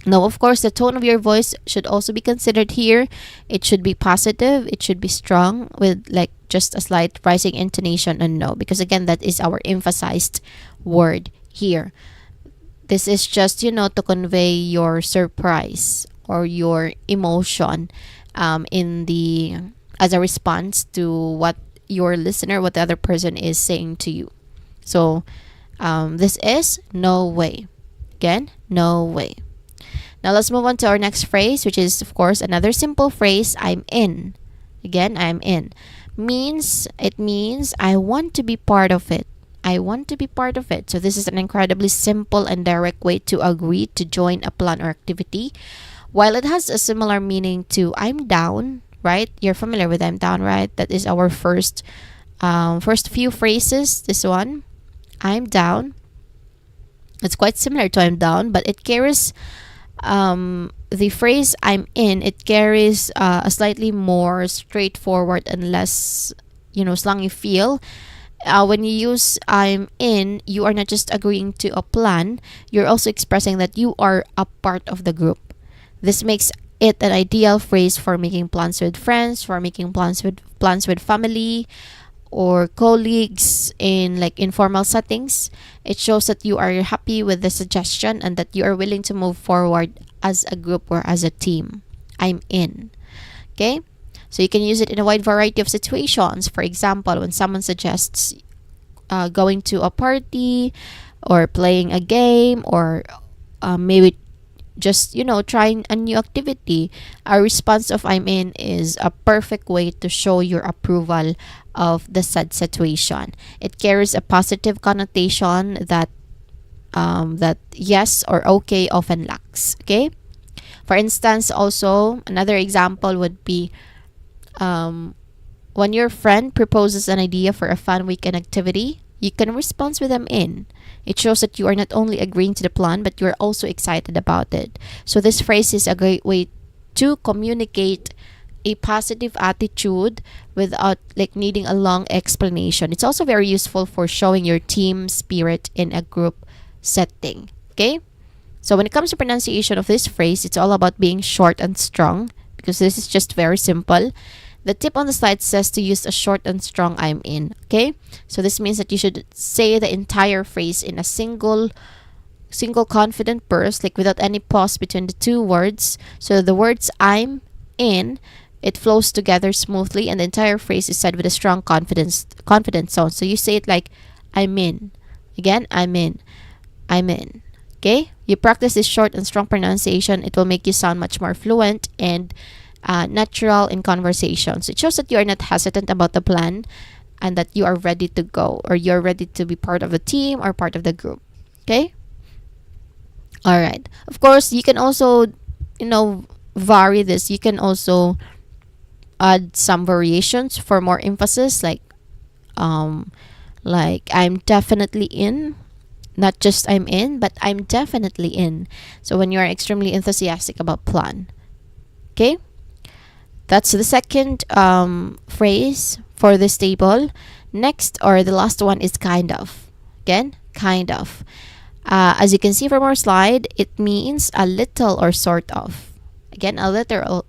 Now, of course, the tone of your voice should also be considered here. It should be positive. It should be strong with like just a slight rising intonation and no, because again, that is our emphasized word here. This is just, to convey your surprise or your emotion as a response to what your listener, what the other person is saying to you. So this is no way. Again, no way. Now let's move on to our next phrase, which is, of course, another simple phrase, I'm in. Again, I'm in. It means I want to be part of it. I want to be part of it. So this is an incredibly simple and direct way to agree to join a plan or activity. While it has a similar meaning to I'm down, right? You're familiar with I'm down, right? That is our first few phrases. This one, I'm down. It's quite similar to I'm down, but it carries the phrase I'm in. It carries a slightly more straightforward and less, slangy feel. When you use I'm in, you are not just agreeing to a plan, you're also expressing that you are a part of the group. This makes it an ideal phrase for making plans with friends, for making plans with family or colleagues in like informal settings. It shows that you are happy with the suggestion and that you are willing to move forward as a group or as a team. I'm in. Okay? So you can use it in a wide variety of situations. For example, when someone suggests going to a party or playing a game or maybe just, trying a new activity, our response of I'm in is a perfect way to show your approval of the said situation. It carries a positive connotation that yes or okay often lacks. Okay? For instance, also, another example would be when your friend proposes an idea for a fun weekend activity, you can respond with them in. It shows that you are not only agreeing to the plan, but you are also excited about it. So this phrase is a great way to communicate a positive attitude without like needing a long explanation. It's also very useful for showing your team spirit in a group setting. Okay? So when it comes to pronunciation of this phrase, it's all about being short and strong because this is just very simple. The tip on the slide says to use a short and strong I'm in. Okay? So this means that you should say the entire phrase in a single confident burst, like without any pause between the two words. So the words I'm in, it flows together smoothly, and the entire phrase is said with a strong confident tone. So you say it like I'm in. Again, I'm in. I'm in. Okay? You practice this short and strong pronunciation, it will make you sound much more fluent and natural in conversations. It shows that you are not hesitant about the plan and that you are ready to go, or you're ready to be part of the team or part of the group. Okay? All right. Of course, you can also, vary this. You can also add some variations for more emphasis, um like I'm definitely in, not just I'm in, but I'm definitely in. So when you are extremely enthusiastic about plan. Okay? That's the second phrase for this table. Next, or the last one, is kind of. Again, kind of. As you can see from our slide, it means a little or sort of. Again, a little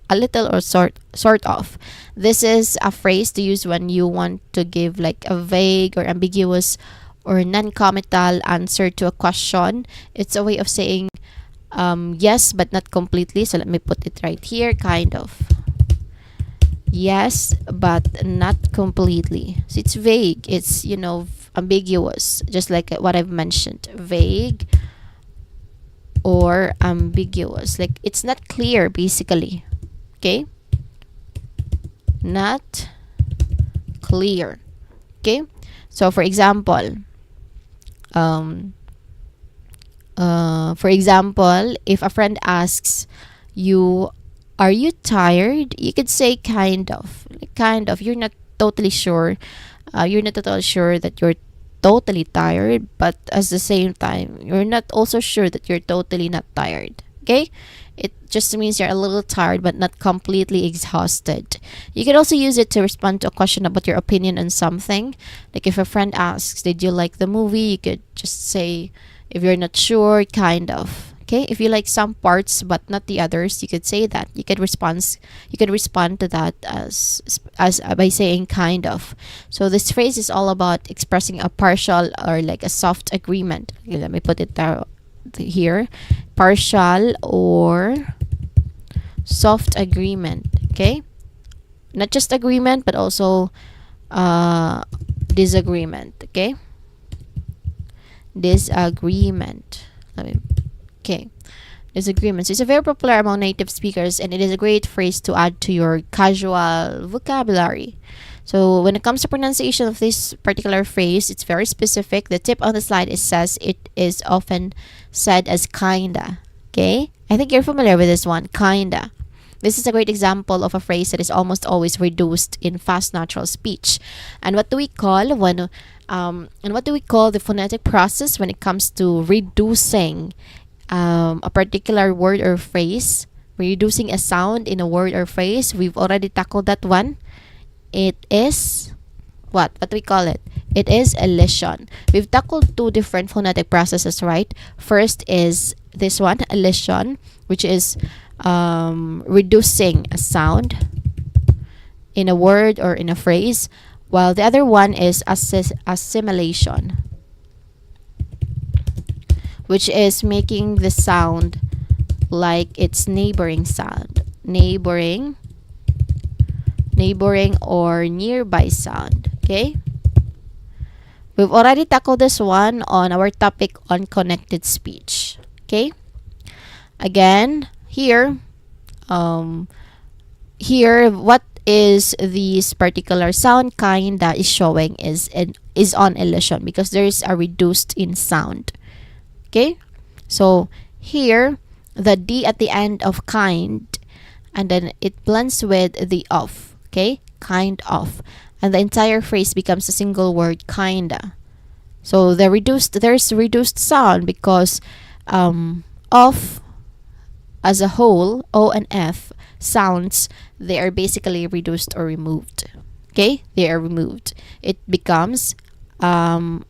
or sort of. This is a phrase to use when you want to give like a vague or ambiguous or non-committal answer to a question. It's a way of saying yes, but not completely. So let me put it right here. Kind of. Yes, but not completely. So it's vague. It's, ambiguous, just like what I've mentioned. Vague or ambiguous. Like it's not clear, basically. Okay? Not clear. Okay? So um, for example, if a friend asks you, "Are you tired?" You could say kind of. Like, kind of. You're not totally sure. You're not totally sure that you're totally tired, but at the same time, you're not also sure that you're totally not tired. Okay? It just means you're a little tired but not completely exhausted. You could also use it to respond to a question about your opinion on something. Like if a friend asks, "Did you like the movie?" You could just say, if you're not sure, kind of. Okay? If you like some parts but not the others, you could say that. You could respond to that as by saying kind of. So this phrase is all about expressing a partial or like a soft agreement. Okay, let me put it there here. Partial or soft agreement. Okay? Not just agreement but also disagreement. Okay? Disagreement. Okay. Disagreements. It's a very popular among native speakers, and it is a great phrase to add to your casual vocabulary. So when it comes to pronunciation of this particular phrase, it's very specific. The tip on the slide, it says it is often said as kinda. Okay? I think you're familiar with this one, kinda. This is a great example of a phrase that is almost always reduced in fast natural speech. And what do we call the phonetic process when it comes to reducing a particular word or phrase, reducing a sound in a word or phrase? We've already tackled that one. It is what? What do we call it? It is elision. We've tackled two different phonetic processes, right? First is this one, elision, which is reducing a sound in a word or in a phrase, while the other one is assimilation, which is making the sound like its neighboring sound. Neighboring or nearby sound. Okay? We've already tackled this one on our topic on connected speech. Okay? Again, here what is this particular sound kind that is showing is on elision because there is a reduced in sound. Okay? So here the D at the end of kind, and then it blends with the of. Okay? Kind of. And the entire phrase becomes a single word, kinda. So there's reduced sound because of as a whole, O and F sounds, they are basically reduced or removed. Okay? They are removed. It becomes an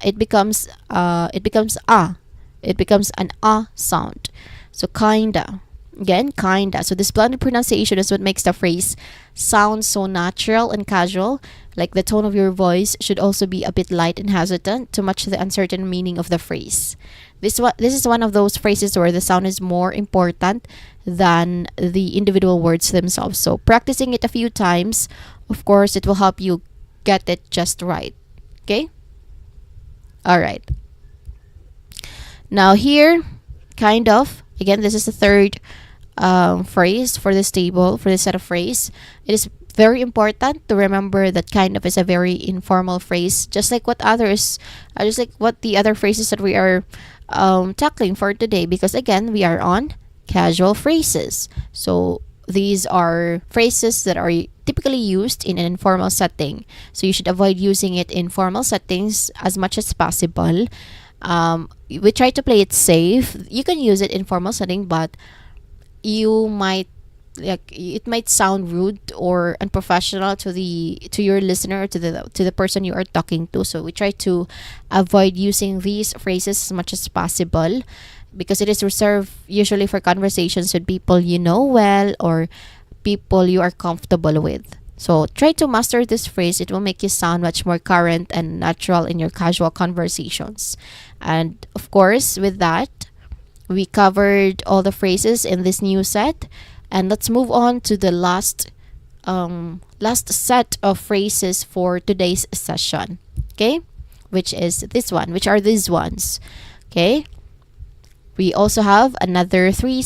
sound. So kinda. Again, kinda. So this blended pronunciation is what makes the phrase sound so natural and casual. Like the tone of your voice should also be a bit light and hesitant to match the uncertain meaning of the phrase. This is one of those phrases where the sound is more important than the individual words themselves. So practicing it a few times, of course, it will help you get it just right. Okay? All right. Now here, kind of. Again, this is the third phrase for this table, for this set of phrase. It is very important to remember that kind of is a very informal phrase, just like what the other phrases that we are tackling for today. Because again, we are on casual phrases. So these are phrases that are typically used in an informal setting. So you should avoid using it in formal settings as much as possible. We try to play it safe. You can use it in formal setting, but you might it might sound rude or unprofessional to your listener, or to the person you are talking to. So we try to avoid using these phrases as much as possible, because it is reserved usually for conversations with people you know well, or people you are comfortable with. So try to master this phrase. It will make you sound much more current and natural in your casual conversations. And of course, with that, we covered all the phrases in this new set. And let's move on to the last set of phrases for today's session. Okay? Which is this one. Which are these ones? Okay? We also have another three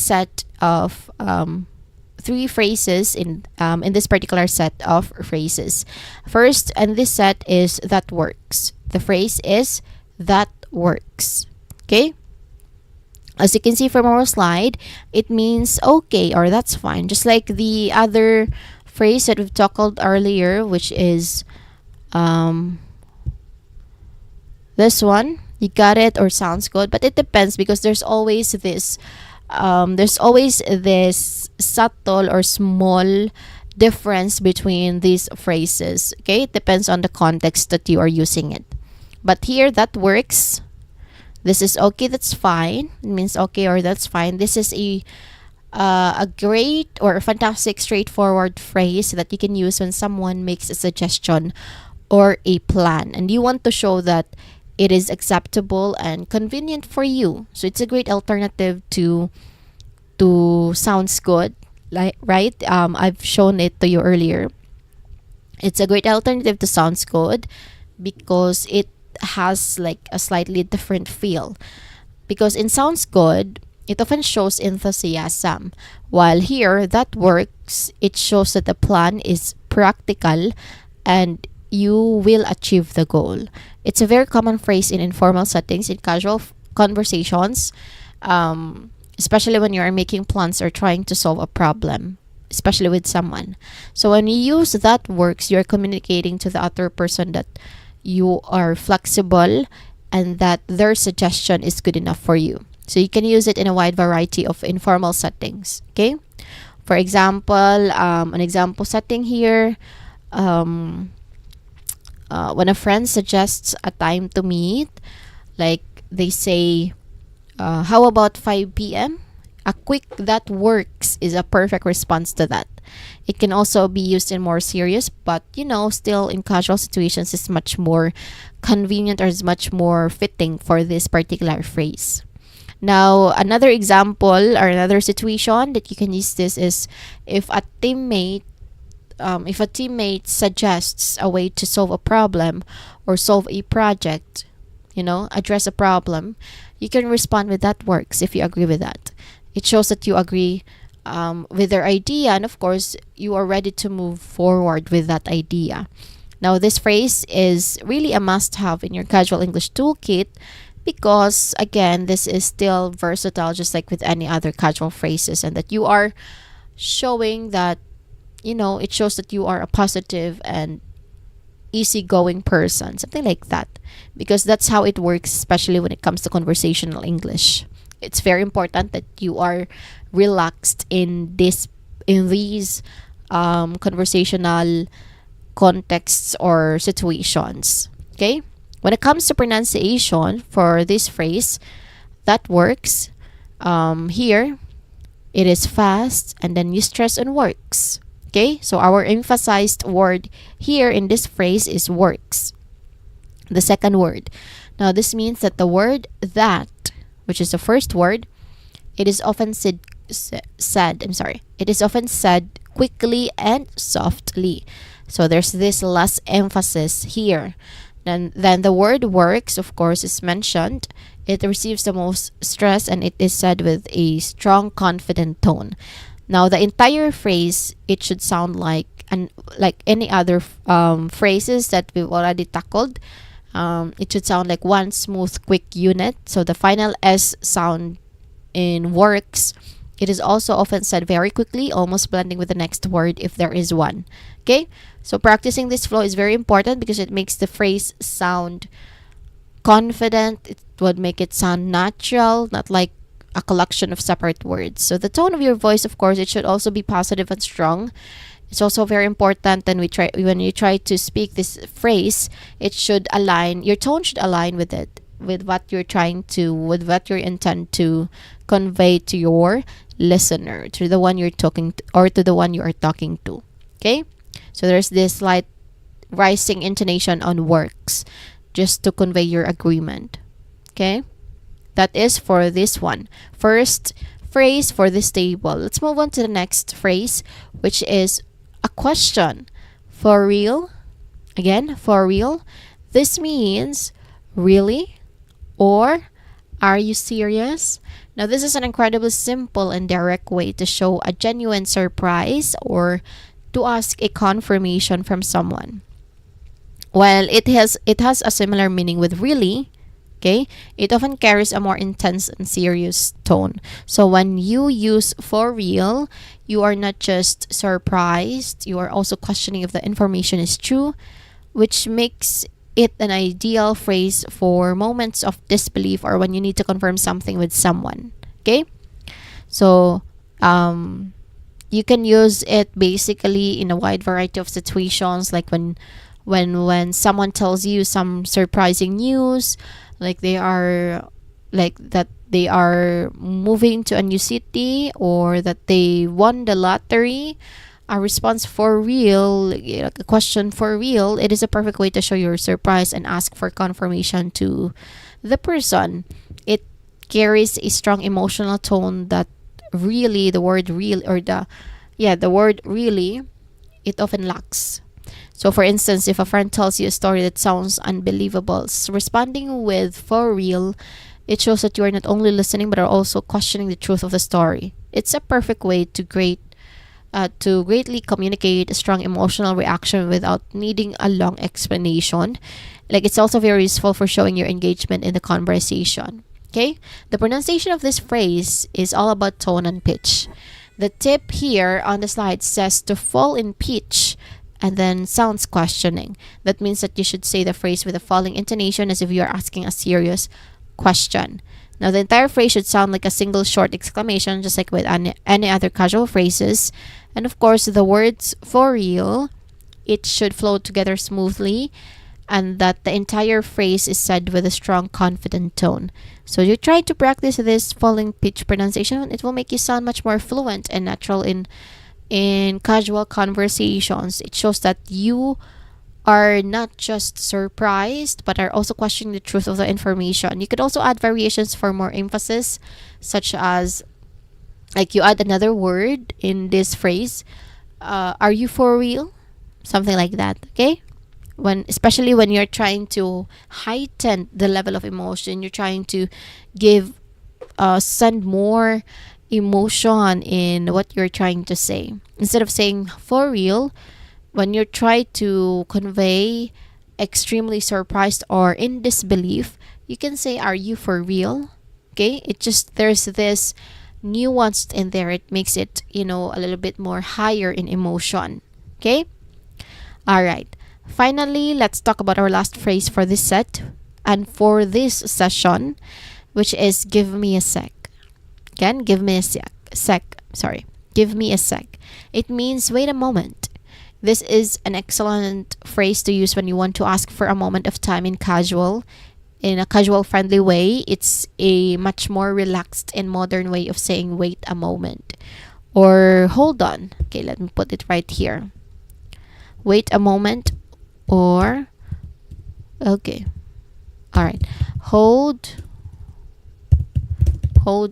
phrases in this particular set of phrases. First, and this set is that works. The phrase is that works. Okay? As you can see from our slide, it means okay or that's fine. Just like the other phrase that we've tackled earlier, which is this one. You got it or sounds good, but it depends, because there's always this subtle or small difference between these phrases. Okay, it depends on the context that you are using it. But here, that works. This is okay, that's fine. It means okay or that's fine. This is a great or a fantastic straightforward phrase that you can use when someone makes a suggestion or a plan, and you want to show that it is acceptable and convenient for you. So it's a great alternative to sounds good, like, right? I've shown it to you earlier. It's a great alternative to sounds good because it has like a slightly different feel. Because in sounds good, it often shows enthusiasm, while here that works, it shows that the plan is practical and you will achieve the goal. It's a very common phrase in informal settings, in casual conversations, especially when you are making plans or trying to solve a problem, especially with someone. So when you use that works, you're communicating to the other person that you are flexible and that their suggestion is good enough for you. So you can use it in a wide variety of informal settings. Okay, for example, an example setting here, when a friend suggests a time to meet, like they say, how about 5 p.m.? A quick "that works" is a perfect response to that. It can also be used in more serious, but still in casual situations is much more convenient, or is much more fitting for this particular phrase. Now, another example or another situation that you can use this is if a teammate suggests a way to solve a problem or solve a project, address a problem, you can respond with "that works" if you agree with that. It shows that you agree with their idea, and of course, you are ready to move forward with that idea. Now, this phrase is really a must-have in your casual English toolkit because, again, this is still versatile, just like with any other casual phrases, and that you are showing that, it shows that you are a positive and easygoing person, something like that, because that's how it works, especially when it comes to conversational English. It's very important that you are relaxed in these conversational contexts or situations. Okay, when it comes to pronunciation for this phrase, "that works," here it is fast, and then you stress on "works." Okay, so our emphasized word here in this phrase is "works," the second word. Now, this means that the word "that," which is the first word, it is often said quickly and softly. So there's this less emphasis here. Then the word "works," of course, is mentioned. It receives the most stress, and it is said with a strong, confident tone. Now, the entire phrase, it should sound like any other phrases that we've already tackled. It should sound like one smooth, quick unit. So the final S sound in works, it is also often said very quickly, almost blending with the next word if there is one. Okay, so practicing this flow is very important because it makes the phrase sound confident. It would make it sound natural, not like a collection of separate words. So the tone of your voice, of course, it should also be positive and strong. It's also very important when you try to speak this phrase, it should align, your tone should align with it, with what you're trying to, with what you intend to convey to your listener, to the one you're talking to, or to the one you are talking to. Okay? So there's this slight rising intonation on works just to convey your agreement. Okay? That is for this one. First phrase for this table. Let's move on to the next phrase, which is a question. For real? Again, for real? This means really? Or are you serious? Now, this is an incredibly simple and direct way to show a genuine surprise or to ask a confirmation from someone. While it has a similar meaning with really, okay, it often carries a more intense and serious tone. So when you use for real, you are not just surprised, you are also questioning if the information is true, which makes it an ideal phrase for moments of disbelief or when you need to confirm something with someone. Okay? So you can use it basically in a wide variety of situations, like when someone tells you some surprising news, like they are moving to a new city, or that they won the lottery. A response for real, like a question for real, it is a perfect way to show your surprise and ask for confirmation to the person. It carries a strong emotional tone that really the word real, or the word really, it often lacks. So for instance, if a friend tells you a story that sounds unbelievable, responding with for real, it shows that you are not only listening but are also questioning the truth of the story. It's a perfect way to greatly communicate a strong emotional reaction without needing a long explanation. Like, it's also very useful for showing your engagement in the conversation. Okay? The pronunciation of this phrase is all about tone and pitch. The tip here on the slide says to fall in pitch and then sounds questioning. That means that you should say the phrase with a falling intonation as if you are asking a serious question. Now, the entire phrase should sound like a single short exclamation, just like with any other casual phrases. And of course, the words for real, it should flow together smoothly, and that the entire phrase is said with a strong, confident tone. So you try to practice this falling pitch pronunciation, it will make you sound much more fluent and natural in casual conversations. It shows that you are not just surprised but are also questioning the truth of the information. You could also add variations for more emphasis, such as, like, you add another word in this phrase. Are you for real? Something like that. Okay? Especially when you're trying to heighten the level of emotion, you're trying to send more emotion in what you're trying to say. Instead of saying for real, when you try to convey extremely surprised or in disbelief, you can say, are you for real? Okay? There's this nuance in there. It makes it, a little bit more higher in emotion. Okay? All right. Finally, let's talk about our last phrase for this set and for this session, which is give me a sec. Again, give me a sec. Give me a sec. It means wait a moment. This is an excellent phrase to use when you want to ask for a moment of time in a casual, friendly way. It's a much more relaxed and modern way of saying wait a moment or hold on. Okay, let me put it right here. Wait a moment, or okay. All right. Hold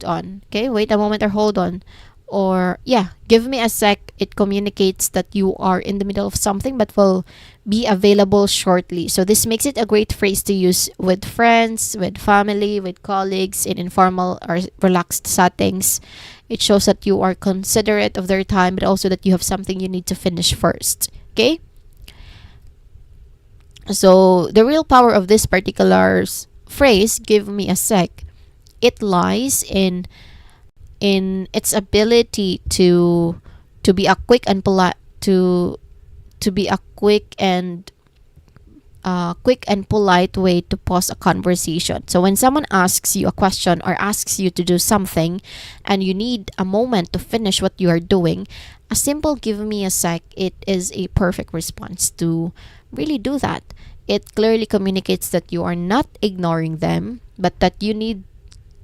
on. Okay, wait a moment or hold on. Or give me a sec. It communicates that you are in the middle of something but will be available shortly. So this makes it a great phrase to use with friends, with family, with colleagues, in informal or relaxed settings. It shows that you are considerate of their time, but also that you have something you need to finish first. Okay? So the real power of this particular phrase, give me a sec, it lies in its ability to be a quick and polite to be a quick and polite way to pause a conversation. So when someone asks you a question or asks you to do something and you need a moment to finish what you are doing, a simple give me a sec, it is a perfect response to really do that. It clearly communicates that you are not ignoring them, but that you need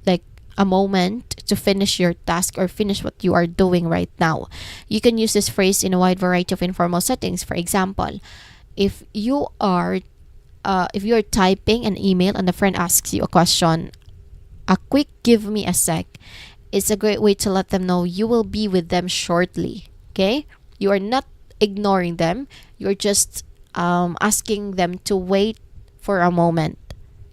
like a moment to finish your task or finish what you are doing right now. You can use this phrase in a wide variety of informal settings. For example, if you are typing an email and a friend asks you a question, a quick give me a sec is a great way to let them know you will be with them shortly. Okay? You are not ignoring them. You're just asking them to wait for a moment.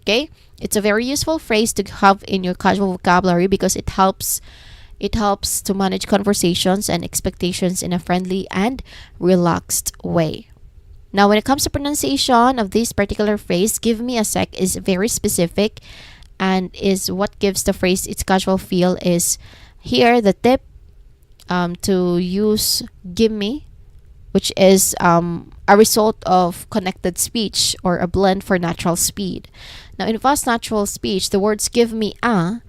Okay? It's a very useful phrase to have in your casual vocabulary because it helps to manage conversations and expectations in a friendly and relaxed way. Now, when it comes to pronunciation of this particular phrase, give me a sec is very specific and is what gives the phrase its casual feel. Is here the tip to use give me, which is a result of connected speech or a blend for natural speed. Now, in fast natural speech, the words give me a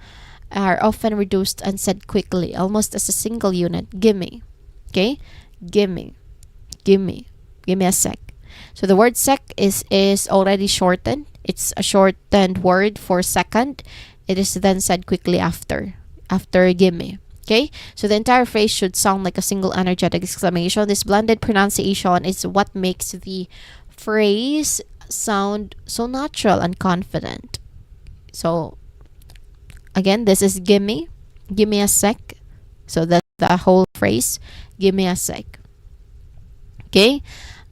are often reduced and said quickly, almost as a single unit. Gimme. Okay? Gimme. Gimme. Give me a sec. So the word sec is already shortened. It's a shortened word for second. It is then said quickly after gimme. Okay? So the entire phrase should sound like a single energetic exclamation. This blended pronunciation is what makes the phrase sound so natural and confident. So again, this is gimme. Gimme a sec. So that's the whole phrase. Gimme a sec. Okay?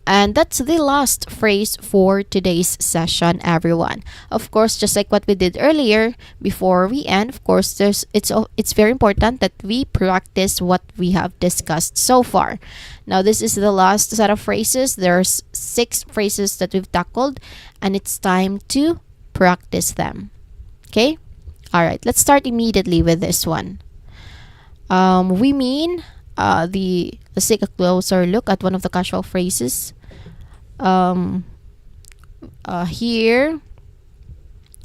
And that's the last phrase for today's session, everyone. Of course, just like what we did earlier, before we end, of course, it's very important that we practice what we have discussed so far. Now, this is the last set of phrases. There's 6 phrases that we've tackled, and it's time to practice them. Okay? All right, let's start immediately with this one. We mean let's take a closer look at one of the casual phrases. Here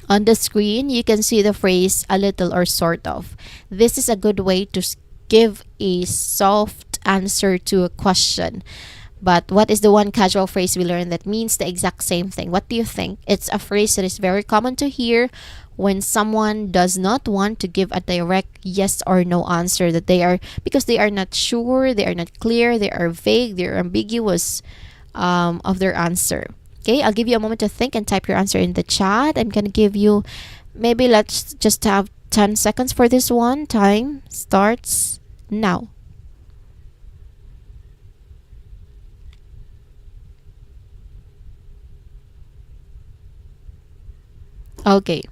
on the screen, you can see the phrase a little or sort of. This is a good way to give a soft answer to a question. But what is the one casual phrase we learned that means the exact same thing? What do you think? It's a phrase that is very common to hear when someone does not want to give a direct yes or no answer, because they are not sure, they are not clear, they are vague, they are ambiguous of their answer. Okay, I'll give you a moment to think and type your answer in the chat. I'm gonna give you, maybe let's just have 10 seconds for this one. Time starts now. Okay.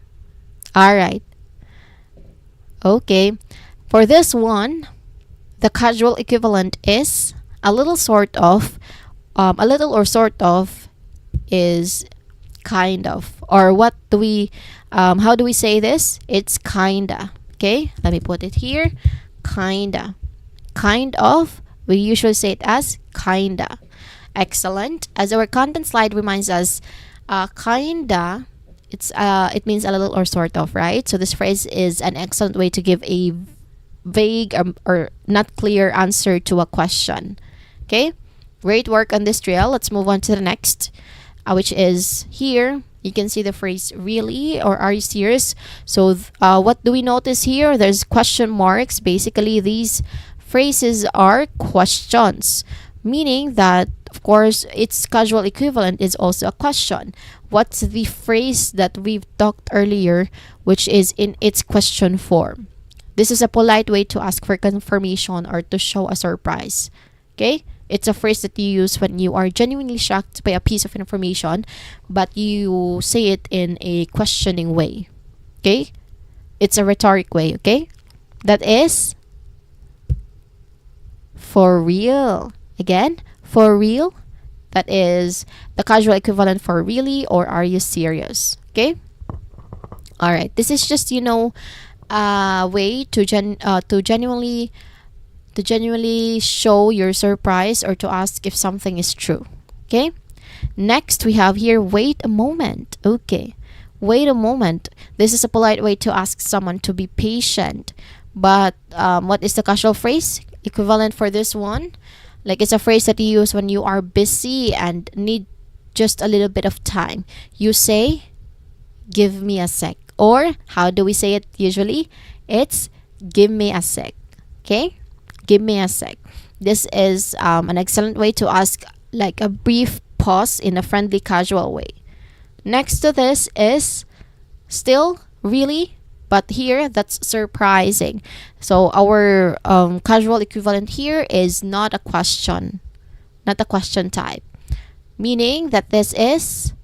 All right. Okay. For this one, the casual equivalent is a little sort of. A little or sort of is kind of. Or what do we, how do we say this? It's kinda. Okay. Let me put it here. Kinda. Kind of. We usually say it as kinda. Excellent. As our content slide reminds us, kinda, it means a little or sort of, right? So this phrase is an excellent way to give a vague or not clear answer to a question. Okay? Great work on this drill. Let's move on to the next, which is here. You can see the phrase really or are you serious? So what do we notice here? There's question marks. Basically, these phrases are questions, meaning that, of course, its casual equivalent is also a question. What's the phrase that we've talked earlier, which is in its question form? This is a polite way to ask for confirmation or to show a surprise. Okay? It's a phrase that you use when you are genuinely shocked by a piece of information, but you say it in a questioning way. Okay? It's a rhetoric way, okay? That is For real. Again, for real. That is the casual equivalent for really or are you serious? Okay? All right. This is just, a way to genuinely show your surprise or to ask if something is true. Okay? Next, we have here wait a moment. Okay. Wait a moment. This is a polite way to ask someone to be patient. But what is the casual phrase equivalent for this one? Like it's a phrase that you use when you are busy and need just a little bit of time. You say, give me a sec. Or how do we say it usually? It's give me a sec. Okay? Give me a sec. This is an excellent way to ask like a brief pause in a friendly, casual way. Next to this is still really, but here that's surprising. So our casual equivalent here is not a question type, meaning that this is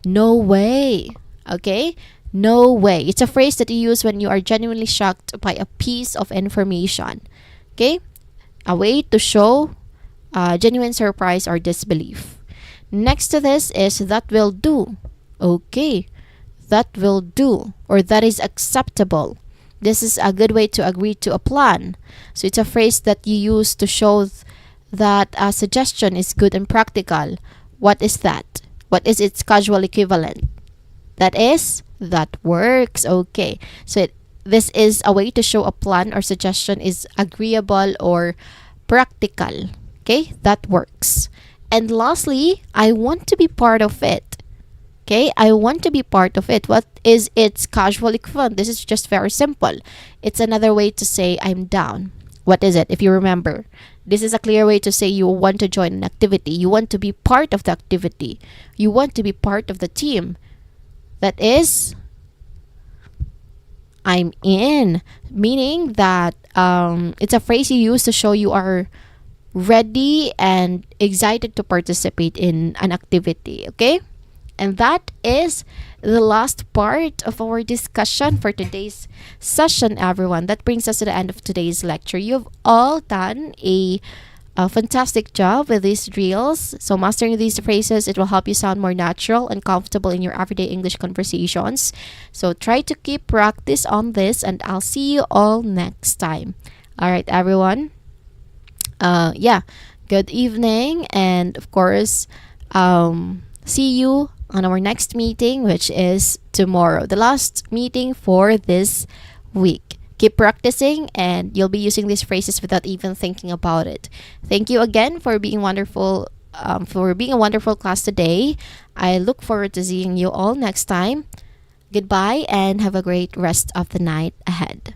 no way. Okay? No way. It's a phrase that you use when you are genuinely shocked by a piece of information. Okay? A way to show genuine surprise or disbelief. Next to this is that will do. Okay. That will do or that is acceptable. This is a good way to agree to a plan. So it's a phrase that you use to show that a suggestion is good and practical. What is that? What is its casual equivalent? That is, that works. Okay. So this is a way to show a plan or suggestion is agreeable or practical. Okay, that works. And lastly, I want to be part of it. Okay, I want to be part of it. What is its casual equivalent? This is just very simple. It's another way to say I'm down. What is it? If you remember, this is a clear way to say you want to join an activity. You want to be part of the activity. You want to be part of the team. That is, I'm in. Meaning that it's a phrase you use to show you are ready and excited to participate in an activity. Okay? And that is the last part of our discussion for today's session, everyone. That brings us to the end of today's lecture. You've all done a fantastic job with these drills. So mastering these phrases, it will help you sound more natural and comfortable in your everyday English conversations. So try to keep practice on this and I'll see you all next time. All right, everyone. Good evening. And of course, see you on our next meeting, which is tomorrow, the last meeting for this week. Keep practicing and you'll be using these phrases without even thinking about it. Thank you again for being wonderful, for being a wonderful class today. I look forward to seeing you all next time. Goodbye and have a great rest of the night ahead.